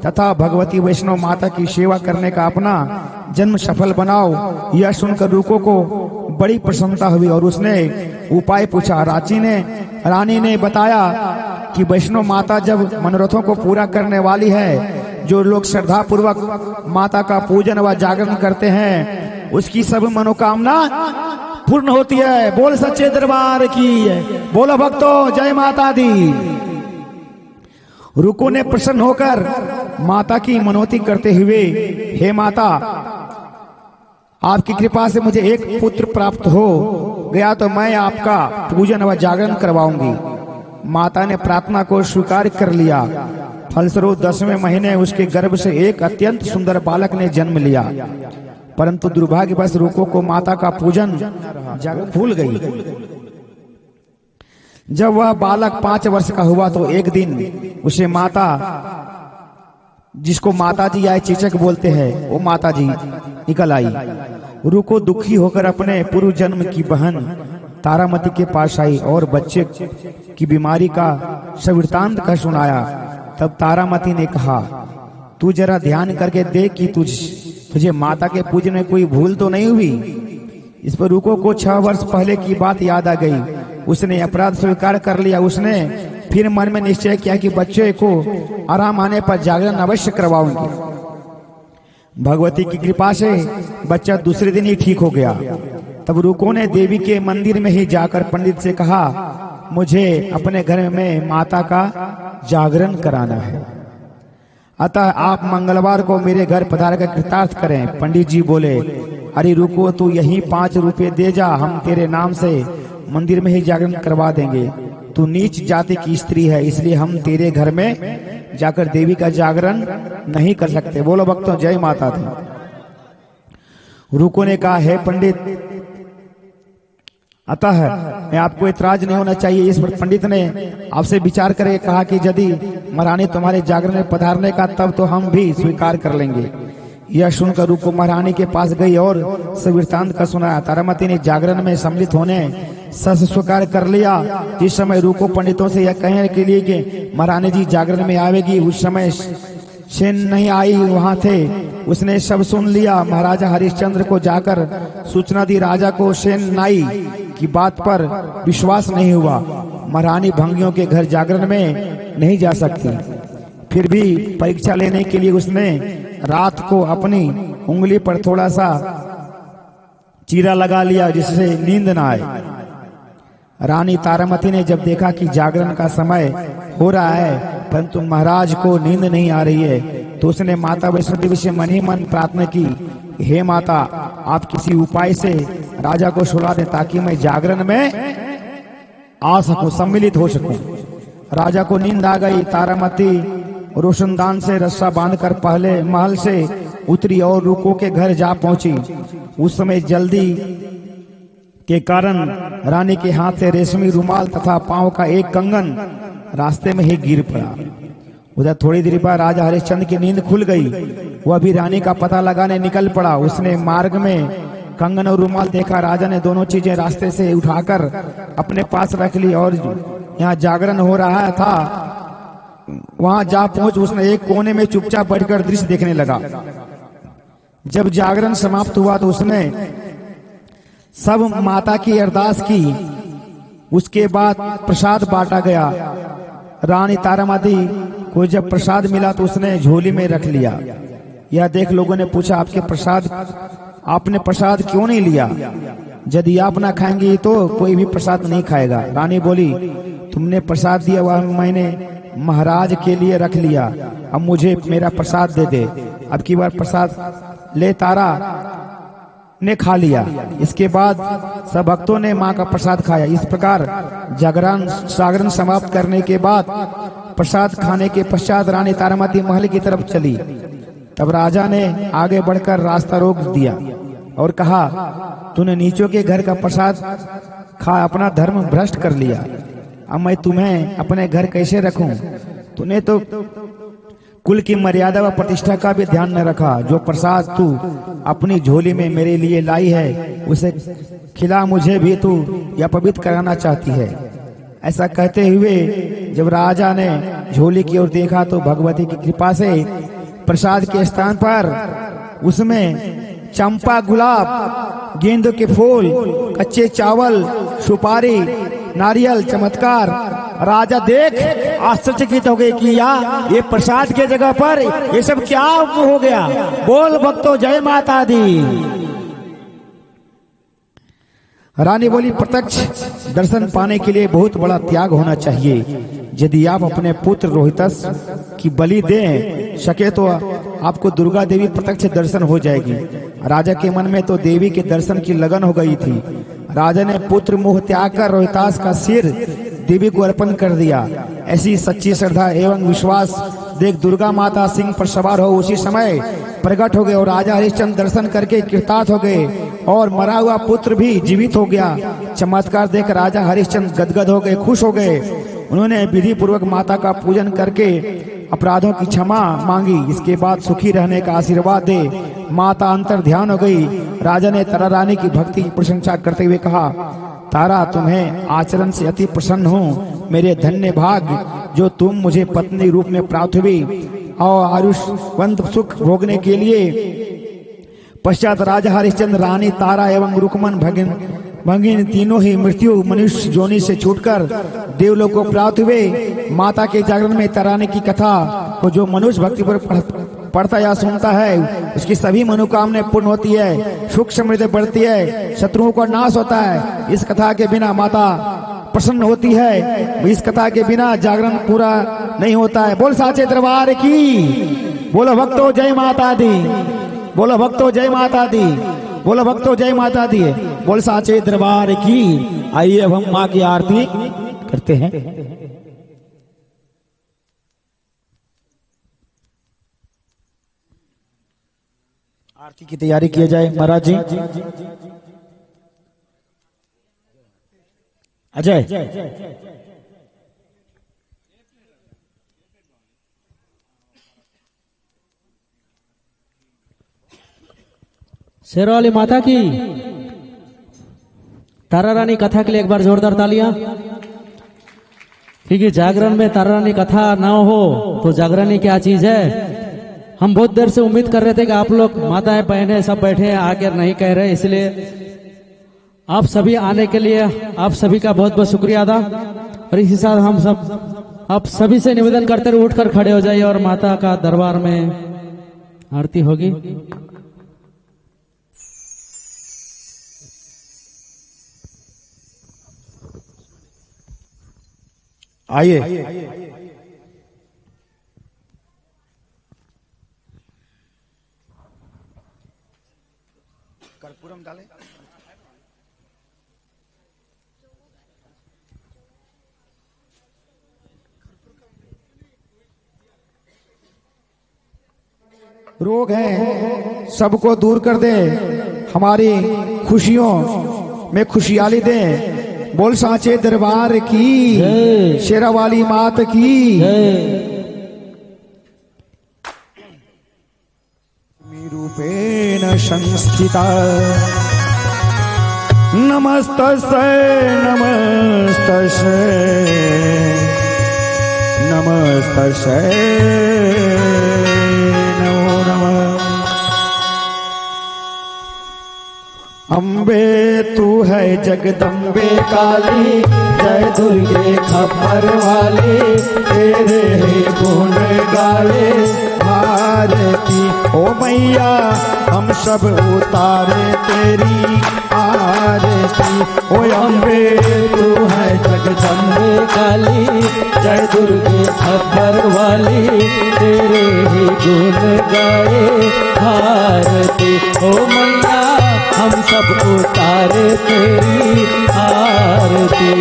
तथा भगवती वैष्णव माता की सेवा करने का अपना जन्म सफल बनाओ। यह सुनकर रुको को बड़ी प्रसन्नता हुई और उसने उपाय पूछा। रानी ने बताया कि वैष्णव माता जब मनोरथों को पूरा करने वाली है। जो लोग श्रद्धा पूर्वक माता का पूजन व जागरण करते हैं उसकी सब मनोकामना पूर्ण होती है। बोल सच्चे दरबार की, बोलो भक्तों, जय माता दी। रुको ने प्रसन्न होकर माता की मनोती करते हुए, हे माता, आपकी कृपा से मुझे एक पुत्र प्राप्त हो गया तो मैं आपका पूजन व जागरण करवाऊंगी। माता ने प्रार्थना को स्वीकार कर लिया। फलस्वरूप 10वें महीने उसके गर्भ से एक अत्यंत सुंदर बालक ने जन्म लिया। परंतु दुर्भाग्यवश रुको को माता का पूजन जागरण भूल गई। जब वह बालक 5 वर्ष का हुआ तो एक दिन उसे माता, जिसको माता जी या चेचक बोलते हैं, वो माता जी निकल आई। रुको दुखी होकर अपने पूर्व जन्म की बहन तारामती के पास आई और बच्चे की बीमारी का सवृतांत का सुनाया। तब तारामती ने कहा, तू जरा ध्यान करके देख कि तुझे माता के पूजन में कोई भूल तो नहीं हुई। इस पर रुको को 6 वर्ष पहले की बात याद आ गई। उसने अपराध स्वीकार कर लिया। उसने फिर मन में निश्चय किया कि बच्चे को आराम आने पर जागरण अवश्य करवाऊंगी। भगवती की कृपा से बच्चा दूसरे दिन ही ठीक हो गया। तब रुको ने देवी के मंदिर में ही जाकर पंडित से कहा, मुझे अपने घर में माता का जागरण कराना है, अतः आप मंगलवार को मेरे घर पधार कर कृतार्थ करें। पंडित जी बोले, अरे रुको, तू यही 5 रुपए दे जा, हम तेरे नाम से मंदिर में ही जागरण करवा देंगे। तू नीच जाति की स्त्री है, इसलिए हम तेरे घर में जाकर देवी का जागरण नहीं कर सकते। बोलो भक्तों, जय माता दी। रुको ने कहा, हे पंडित, अतः मैं आपको इतराज नहीं होना चाहिए। इस पर पंडित ने आपसे विचार करके कहा कि यदि महारानी तुम्हारे जागरण में पधारने का, तब तो हम भी स्वीकार कर लेंगे। यह सुनकर रूको महारानी के पास गई और सब वृत्तांत का सुनाया। तारामती ने जागरण में सम्मिलित होने सस स्वीकार कर लिया। जिस समय रूको पंडितों से यह कहने के लिए कि महारानी जी जागरण में आवेगी, उस समय सेन नहीं आई, वहां थे। उसने सब सुन लिया। महाराजा हरिश्चंद्र को जाकर सूचना दी। राजा को सेन नाई की बात पर विश्वास नहीं हुआ। महारानी भंगियों के घर जागरण में नहीं जा सकती। फिर भी परीक्षा लेने के लिए उसने रात को अपनी उंगली पर थोड़ा सा चीरा लगा लिया जिससे नींद न आए। रानी तारामती ने जब देखा कि जागरण का समय हो रहा है परंतु महाराज को नींद नहीं आ रही है, तो उसने माता वैष्णो देवी से मन ही मन प्रार्थना की, हे माता, आप किसी उपाय से राजा को सुला दें ताकि मैं जागरण में आ सकूं, सम्मिलित हो सकूं। राजा को नींद आ गई। तारामती रोशनदान से रस्सा बांधकर पहले महल से उतरी और रूको के घर जा पहुंची। उस समय जल्दी के कारण रानी के हाथ से रेशमी रुमाल तथा पांव का एक कंगन रास्ते में ही गिर पड़ा। उधर थोड़ी देर बाद राजा हरिश्चंद्र की नींद खुल गई। वह भी रानी का पता लगाने निकल पड़ा। उसने मार्ग में कंगन और रुमाल देखा। राजा ने दोनों चीजें रास्ते से उठाकर अपने पास रख ली और यहाँ जागरण हो रहा था वहां जा पहुंच उसने एक कोने में चुपचाप बैठकर दृश्य देखने लगा। जब जागरण समाप्त हुआ तो उसने सब माता की अरदास की। उसके बाद प्रसाद बांटा गया। रानी तारामती को जब प्रसाद मिला तो उसने झोली में रख लिया। यह देख लोगों ने पूछा, आपने प्रसाद क्यों नहीं लिया? यदि आप ना खाएंगी तो कोई भी प्रसाद नहीं खाएगा। रानी बोली, तुमने प्रसाद दिया वह मैंने महाराज के लिए रख लिया, अब मुझे मेरा प्रसाद दे दे। अब की बार प्रसाद ले। तारा ने खा लिया। इसके बाद सब भक्तों ने मां का प्रसाद खाया। इस प्रकार जागरण समाप्त करने के बाद प्रसाद खाने के पश्चात रानी तारामती महल की तरफ चली। तब राजा ने आगे बढ़कर रास्ता रोक दिया और कहा, तूने नीचों के घर का प्रसाद खा अपना धर्म भ्रष्ट कर लिया। अब मैं तुम्हें अपने घर कैसे रखूं? तूने तो कुल की मर्यादा व प्रतिष्ठा का भी ध्यान न रखा। जो प्रसाद तू अपनी झोली में मेरे लिए लाई है उसे खिला, मुझे भी तू या पवित्र कराना चाहती है। ऐसा कहते हुए जब राजा ने झोली की ओर देखा तो भगवती की कृपा से प्रसाद के स्थान पर उसमें चंपा, गुलाब, गेंदों के फूल, कच्चे चावल, सुपारी, नारियल, चमत्कार। राजा देख आश्चर्यचकित हो गए कि ये प्रसाद के जगह पर ये सब क्या हो गया। बोल भक्तों जय माता दी। रानी बोली, प्रत्यक्ष दर्शन पाने के लिए बहुत बड़ा त्याग होना चाहिए। यदि आप अपने पुत्र रोहितस की बलि दे सके तो आपको दुर्गा देवी प्रत्यक्ष दर्शन हो जाएगी। राजा के मन में तो देवी के दर्शन की लगन हो गई थी। राजा ने पुत्र मोह त्याग कर रोहितास का सिर देवी को अर्पण कर दिया। ऐसी सच्ची श्रद्धा एवं विश्वास देख दुर्गा माता सिंह पर सवार हो उसी समय प्रकट हो गए और राजा हरिश्चंद्र दर्शन करके कृतार्थ हो गए और मरा हुआ पुत्र भी जीवित हो गया। चमत्कार देख राजा हरिश्चंद्र गदगद हो गए, खुश हो गए। उन्होंने विधि पूर्वक माता का पूजन करके अपराधों की क्षमा मांगी। इसके बाद सुखी रहने का आशीर्वाद दे। माता अंतर ध्यान हो गई। राजा ने तारा रानी की भक्ति की प्रशंसा करते हुए कहा, तारा, तुम्हें आचरण से अति प्रसन्न हूँ। मेरे धन्य भाग्य जो तुम मुझे पत्नी रूप में प्राप्त हुई और आयुष्वंत सुख भोगने के लिए। पश्चात राजा हरिश्चंद्र, रानी तारा एवं रुकमन भगिन तीनों ही मृत्यु मनुष्य जोनि से छूटकर देवलोक को प्राप्त हुए। माता के जागरण में तारानी की कथा को जो मनुष्य भक्ति पर पढ़ता या सुनता है उसकी सभी मनोकामनाएं पूर्ण होती है, सुख समृद्धि बढ़ती है, शत्रुओं का नाश होता है। इस कथा के बिना माता प्रसन्न होती है। इस कथा के बिना जागरण पूरा नहीं होता है। बोल साचे दरबार की। बोलो भक्तों जय माता दी। बोलो भक्तों जय माता दी। बोलो भक्तों जय माता दी। बोल साचे दरबार की। आइए अब हम माँ की आरती करते हैं। आरती की तैयारी किया जाए। महाराज जी, अजय, शेरवाली माता की तारा रानी कथा के लिए एक बार जोरदार तालियां। क्योंकि जागरण में तारा रानी कथा ना हो तो जागरण ही क्या चीज है। हम बहुत देर से उम्मीद कर रहे थे कि आप लोग माताएं बहनें सब बैठे हैं, आकर नहीं कह रहे, इसलिए आप सभी आने के लिए आप सभी का बहुत बहुत शुक्रिया अदा। और इसी साथ हम सब आप सभी से निवेदन करते हुए उठकर खड़े हो जाइए और माता का दरबार में आरती होगी। आइए कर्पूरम डालें। रोग है सबको दूर कर दे, हमारी खुशियों में खुशहाली दे। बोल सांचे दरबार की, शेरावाली मात की। रूपेण संस्थिता नमस्तस्यै नमस्तस्यै नमस्तस्यै नमो नमः। अम्बे तू है जगदम्बे काली, जय दुर्गे खबर वाली, तेरे ही गुण गाए भारती। ओ मैया हम सब उतारे तेरी आरती। ओ अम्बे तू है जगदम्बे काली, जय दुर्गे खबर वाली, तेरे ही गुण गाए भारती। ओ मैया हम सब उतारे तेरी आरती।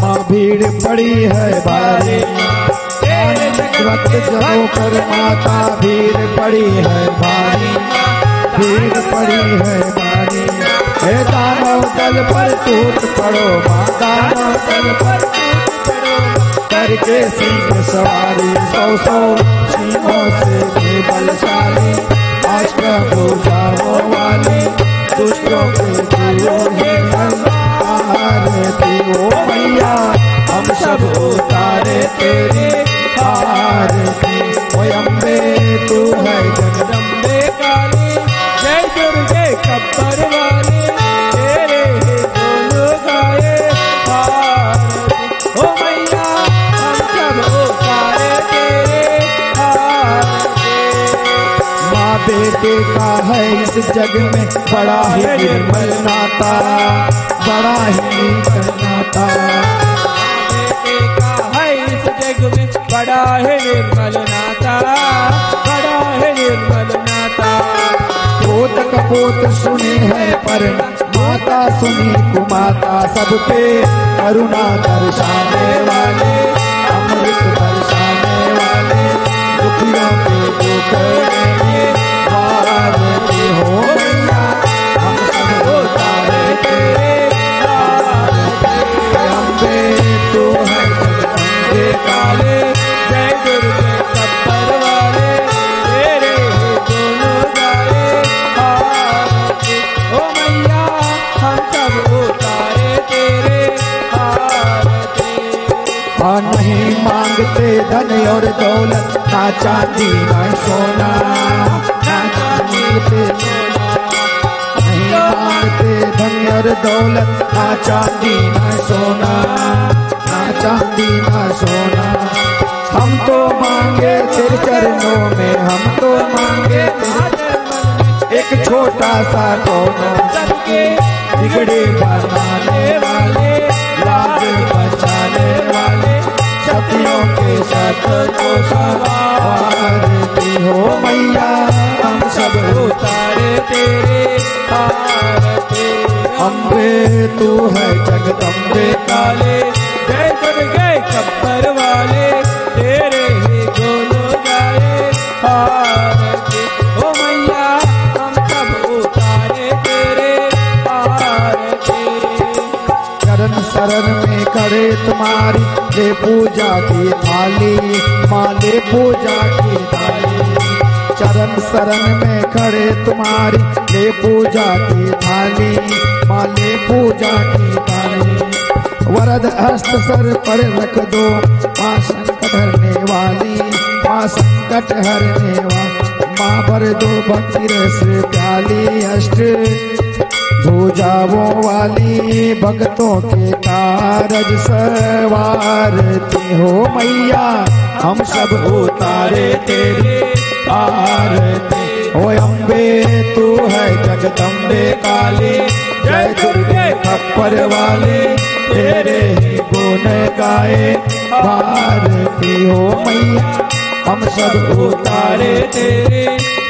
माँ भीड़ पड़ी है भारी, भक्त जनों पर माता भीड़ पड़ी है भारी, भीड़ पड़ी है भारी। हे दानव दल पर टूट पड़ो माँ, दानव दल पर टूट पड़ो, करके सिंह सवारी। सौ सौ सिंहों से भी बलशाली, अष्ट भुजाओं वाली, दुष्टों के दूर ही आरती। ओ मैया हम सब उतारे तेरी आरती। ओ अम्बे तू है जगदम्बे काली, जय दुर्गे खबर वाली, तेरे ही गुण गाए भारती। ओ मैया हम सब उतारे तेरे आरती। माँ बेटे का है इस जग में बड़ा ही निर्मल नाता, बड़ा ही निर्मल नाता। बेटे का है इस जग में बड़ा है निर्मल नाता, बड़ा है निर्मल नाता। पोत कपोत सुने हैं पर माता सुनी कुमाता, सबके करुणा दर्शाने वाले, अमृत बरसाने वाले, दुखियों के दुख भारती। हो मैया हम सब उतारे तेरे आरती। अम्बे तू है जगदम्बे काले, जय दुर्गे खबर वाले, तेरे ही गुण गाए भारती। ओ मैया हम सब उतारे तेरे आरती। नहीं मांगते धन और दौलत, ना चांदी ना सोना, ना मांगते नहीं मांगते धन और दौलत, ना चांदी ना सोना, ना चांदी ना सोना। हम तो मांगे तेरे चरणों में, हम तो मांगे एक छोटा सा कोना, सबके बिगड़े बनाने वाले, लाज बचाने वाले, सतियों के साथ को सवारती। हो मैया हम सब उतारे तेरे आरती। अम्बे तू है जगदम्बे काले, जय दुर्गे खबर वाले, तेरे ही गुण गाए भारती। ओ मैया हम सब उतारे तेरे आरती। चरण शरण में खड़े तुम्हारी ले पूजा की थाली, माँ ले पूजा की थाली। चरण शरण में खड़े तुम्हारी ले पूजा की थाली, माँ ले पूजा की थाली। वरद हस्त सर पर रख दो माँ संकट हरने वाली, माँ संकट हरने वाली। माँ भर दो भक्ति रस प्याली, अष्ट भुजाओं वाली भक्तों के कारज सवारती हो मैया। हम सब उतारे तेरी आरती। ओ अम्बे तू है जगदम्बे काली, जय दुर्गे खप्पर वाली, तेरे ही गुण गाए भारती हो मैया। हम सब उतारे तेरे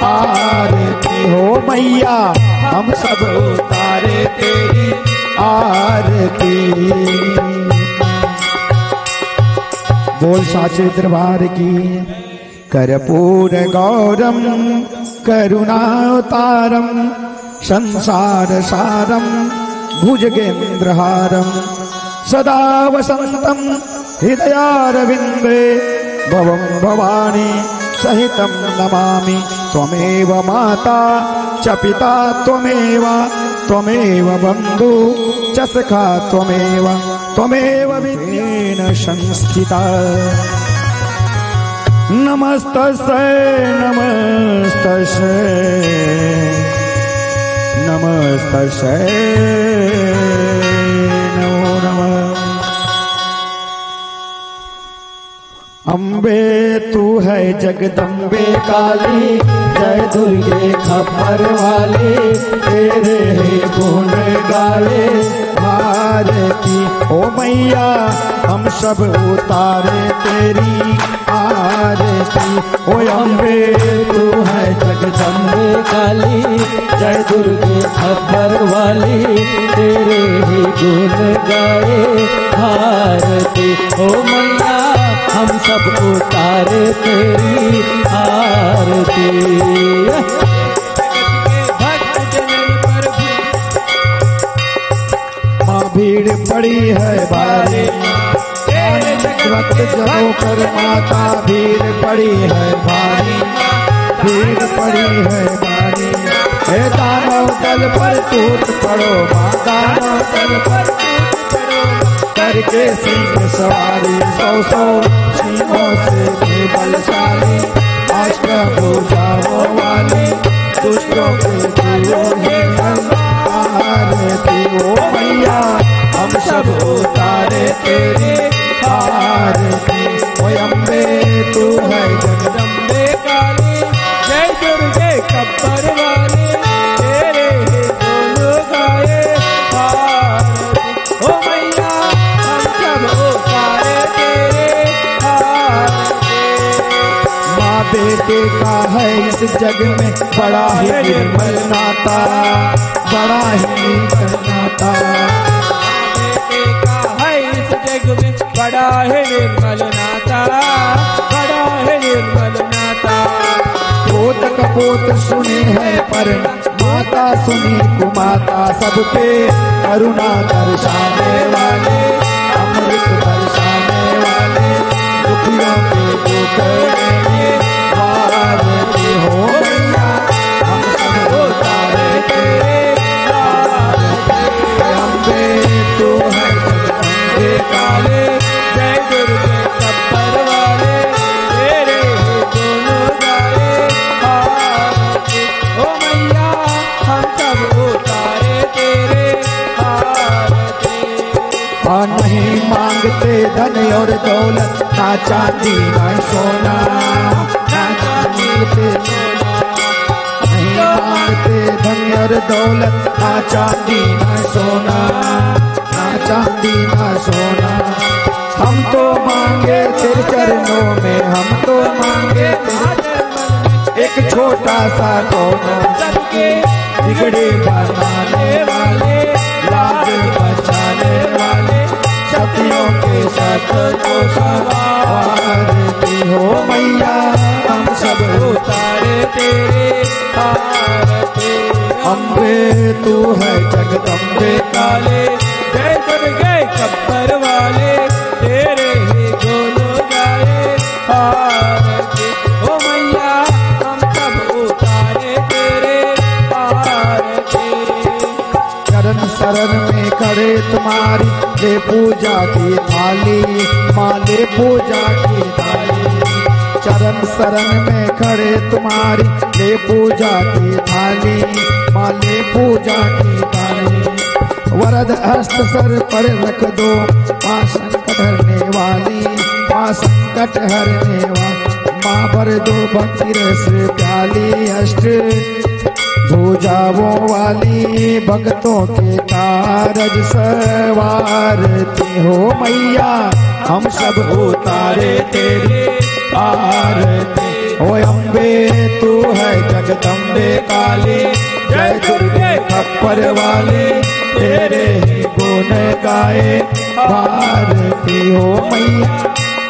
आरती हो मैया, हम सब उतारे तेरी आरती। बोल साचे दरबार की। कर्पूर गौरम करुणावतारम संसार सारम भुजगेन्द्रहारम सदा वसंतम हृदयारविंदे भवं भवानी सहितं नमामि। त्वमेव माता च पिता त्वमेव, त्वमेव बन्धु च सखा त्वमेव, त्वमेव विघ्नेन संस्थिता। नमस्तस्यै नमस्तस्यै नमस्तस्यै नमो नमः। अम्बे तू है जगदम्बे काली, जय दुर्गे खप्पर वाली, तेरे ही गुण गाए भारती ओ मैया। हम सब उतारे तेरी आरती। ओ अम्बे तू है जगदम्बे काली, जय दुर्गे खप्पर वाली, तेरे ही गुण गाए भारती ओ मैया। हम सब उतारे तेरी आरती। माँ भीड़ पड़ी है भारी, भक्त जनों पर माता भीड़ पड़ी है भारी, भीड़ पड़ी है भारी। हे दानव दल पर टूट पड़ो माँ, दानव दल पर टूट पड़ो, करके सिंह सवारी। सौ सौ सिंहों से भी बलशाली, अष्टभुजाओं वाली, दुष्टों के आरती ओ मैया। हम सब उतारे तेरी आरती। ओ अम्बे तू है जगदम्बे काली, जय दुर्गे खप्पर वाली, तेरे ही गुण गाए भारती ओ मैया। हम सब उतारे तेरे आरती। माँ बेटे का है इस जग में बड़ा ही निर्मल नाता, बड़ा ही निर्मल नाता। बड़ा है निर्मल नाता, बड़ा है निर्मल नाता। पोत कपोत सुने है पर माता सुनी कुमाता, सबके करुणा दर्शाने वाले, अमृत बरसाने वाले, दुखियों के दुख देने वाले हो मैया। हम सब उतारे तेरे आरती। अम्बे तू है जगदम्बे काले, जय दुर्गे खप्पर वाले, तेरे गुण गाए भारती ओ मैया। हम सब उतारे तेरे आरती। और नहीं मांगते धन और दौलत, ना चांदी ना सोना, ना चांदी सोना। नहीं मांगते धन और दौलत, ना चांदी ना सोना, ना चांदी ना सोना। हम तो मांगे तेरे चरणों में, हम तो मांगे एक छोटा सा दोनों, सबके बिगड़े बनाने वाले, लाज बचाने वाले, सतियों के साथ को सवारती हो मैया। हम सब उतारे तेरे आरती। अम्बे तू है जगदम्बे काले, जय दुर्गे खप्पर वाले, शरण में खड़े तुम्हारी ले पूजा की थाली, माँ ले पूजा की थाली। चरण शरण में खड़े तुम्हारी ले पूजा की थाली, माँ ले पूजा की थाली। वरद हस्त सर पर रख दो माँ संकट हरने वाली, माँ संकट हरने वाली। माँ भर दो भक्ति रस प्याली, अष्ट भुजाओं वाली भक्तों के कारज सवारती हो मैया। हम सब उतारे तेरी आरती। ओ अम्बे तू है जगदम्बे काली, जय दुर्गे खप्पर वाली, तेरे ही गुण गाए भारती हो मैया।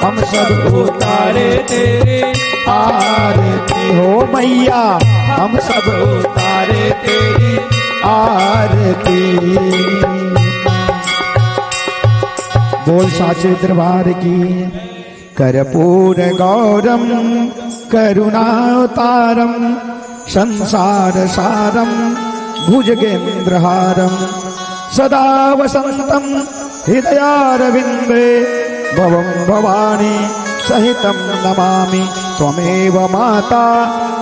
हम सब उतारे तेरी आरती हो मैया, हम सब उतारे तेरी आरती। बोल साचे दरबार की। कर्पूर गौरम करुणावतारम संसार सारम भुजगेन्द्रहारम सदा वसंतम हृदयारविंदे भवं भवानी सहितं नमामि। त्वमेव माता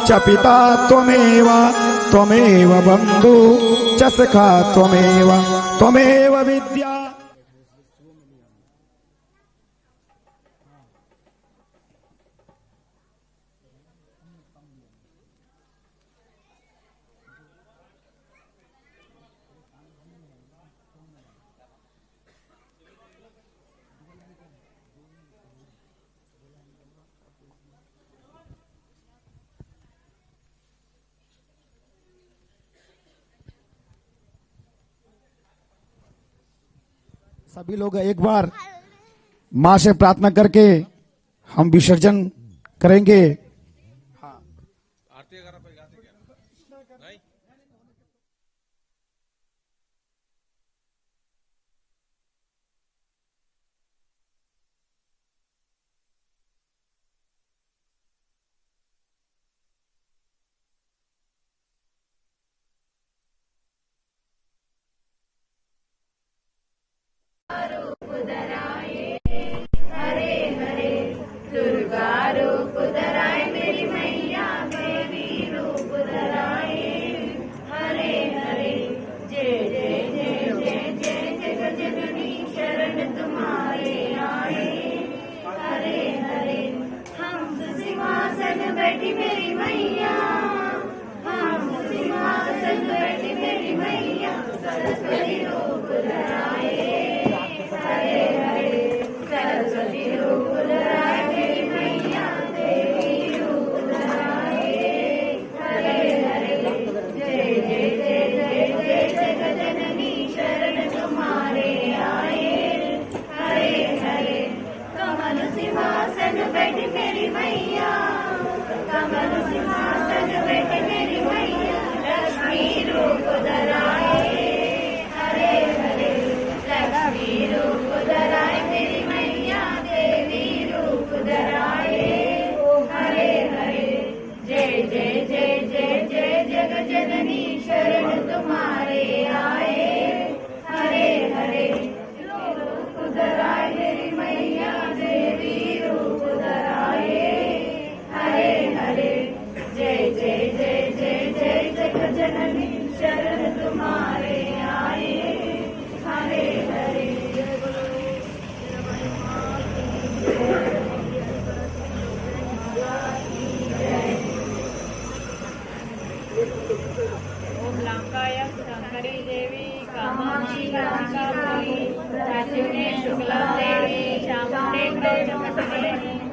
च पिता त्वमेव, त्वमेव बंधु च सखा त्वमेव, त्वमेव विद्या। सभी लोग एक बार मां से प्रार्थना करके हम विसर्जन करेंगे।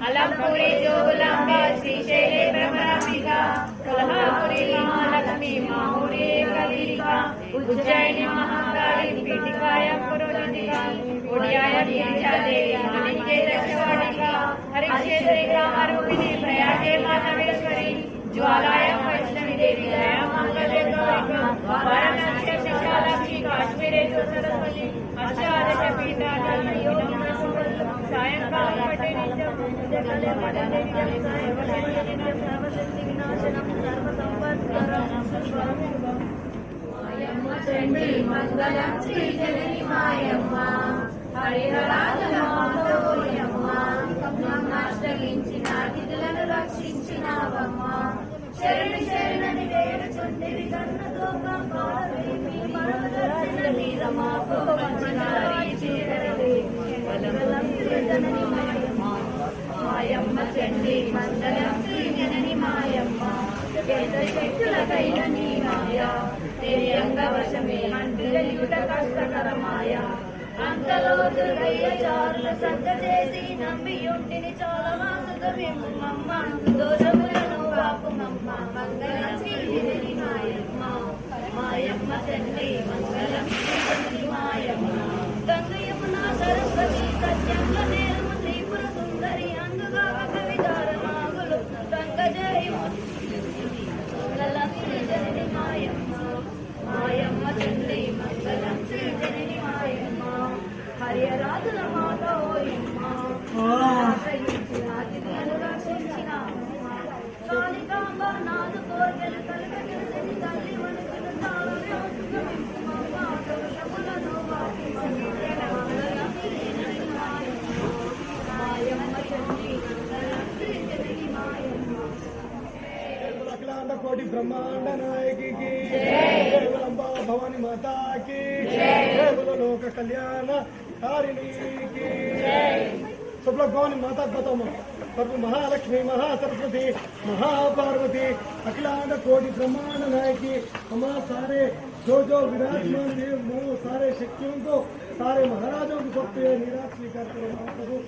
अलंपुरी जोगलांबा श्रीशैले ब्रह्मरांबिका कोल्हापुरी महालक्ष्मी माहुरी कविरिका उज्जैनी महाकाली पीठिकायां पुरोहितिका ओडियायां गिरिजादेवी माणिक्ये दक्षवाटिका हरिक्षेत्रे कामरूपिणी प्रयागे माधवेश्वरी ज्वालायां वैष्णवी देवी दयां मंगले गौरिका वाराणसी विशालाक्षी काश्मीरे जो सरस्वती अष्टादश पीठानि सायंकाल पठे చండీ మంగళం శ్రీ జనని మాయమ్మ హరిహరాధనమాతోయమ్మ నష్టించిన నిధులను రక్షించినావమ్మ శరణి శరణని వేడుచుంటివి కన్నుతో కాపాడవేమి మనోదర్శన మీద మాకు పంచనారీ చేరవేమి బలబలం శ్రీ జనని మాయమ్మ మాయమ్మ చండీ మంగళం శ్రీ జనని మాయమ్మ ఎంత శక్తులకైన నీ మాయ తెలియంగ వశమే అంటుట కష్టకరమాయ అంతలో దుర్గయ్య చారుల సంత చేసి నమ్మియుంటిని చాలా మాసుకమమ్మ దోషములను వాపుమమ్మ మంగళం శ్రీ జనని మాయమ్మ మాయమ్మ చండీ మంగళం శ్రీ జనని మాయమ్మ గంగయమున సరస్వతి సత్యంల నేరము త్రిపుర సుందరి అందుగా కవితార నాగులు గంగజయము మంగళం శ్రీ జనని మాయమ్మ మాయమ్మ చండీ మంగళం శ్రీ జనని మాయమ్మ హరియరాజుల మాత ఓయమ్మ ఆశ్రయించిన అతిథులను రక్షించినావమ్మ కాళికాంబ నాదు కోర్కెలు కలగజేసి తల్లి మనసును తాళమమ్మ దోషములను మంగళం శ్రీ జనని మాయమ్మ మాయమ్మ చండీ మంగళం శ్రీ జనని మాయమ్మ అఖిలాండ కోటి బ్రహ్మాండ నాయకి కేవలంబా భవాని మాతాకి కేవల లోక కళ్యాణ కారిణీ की सब लोग भवानी माता को बताओ सर्व महालक्ष्मी महासरस्वती महापार्वती अखिलांड कोटि ब्रह्मांड नायकी हमारा सारे जो विराजमान देव सारे शक्तियों को सारे महाराजों को सब निराश स्वीकार करो।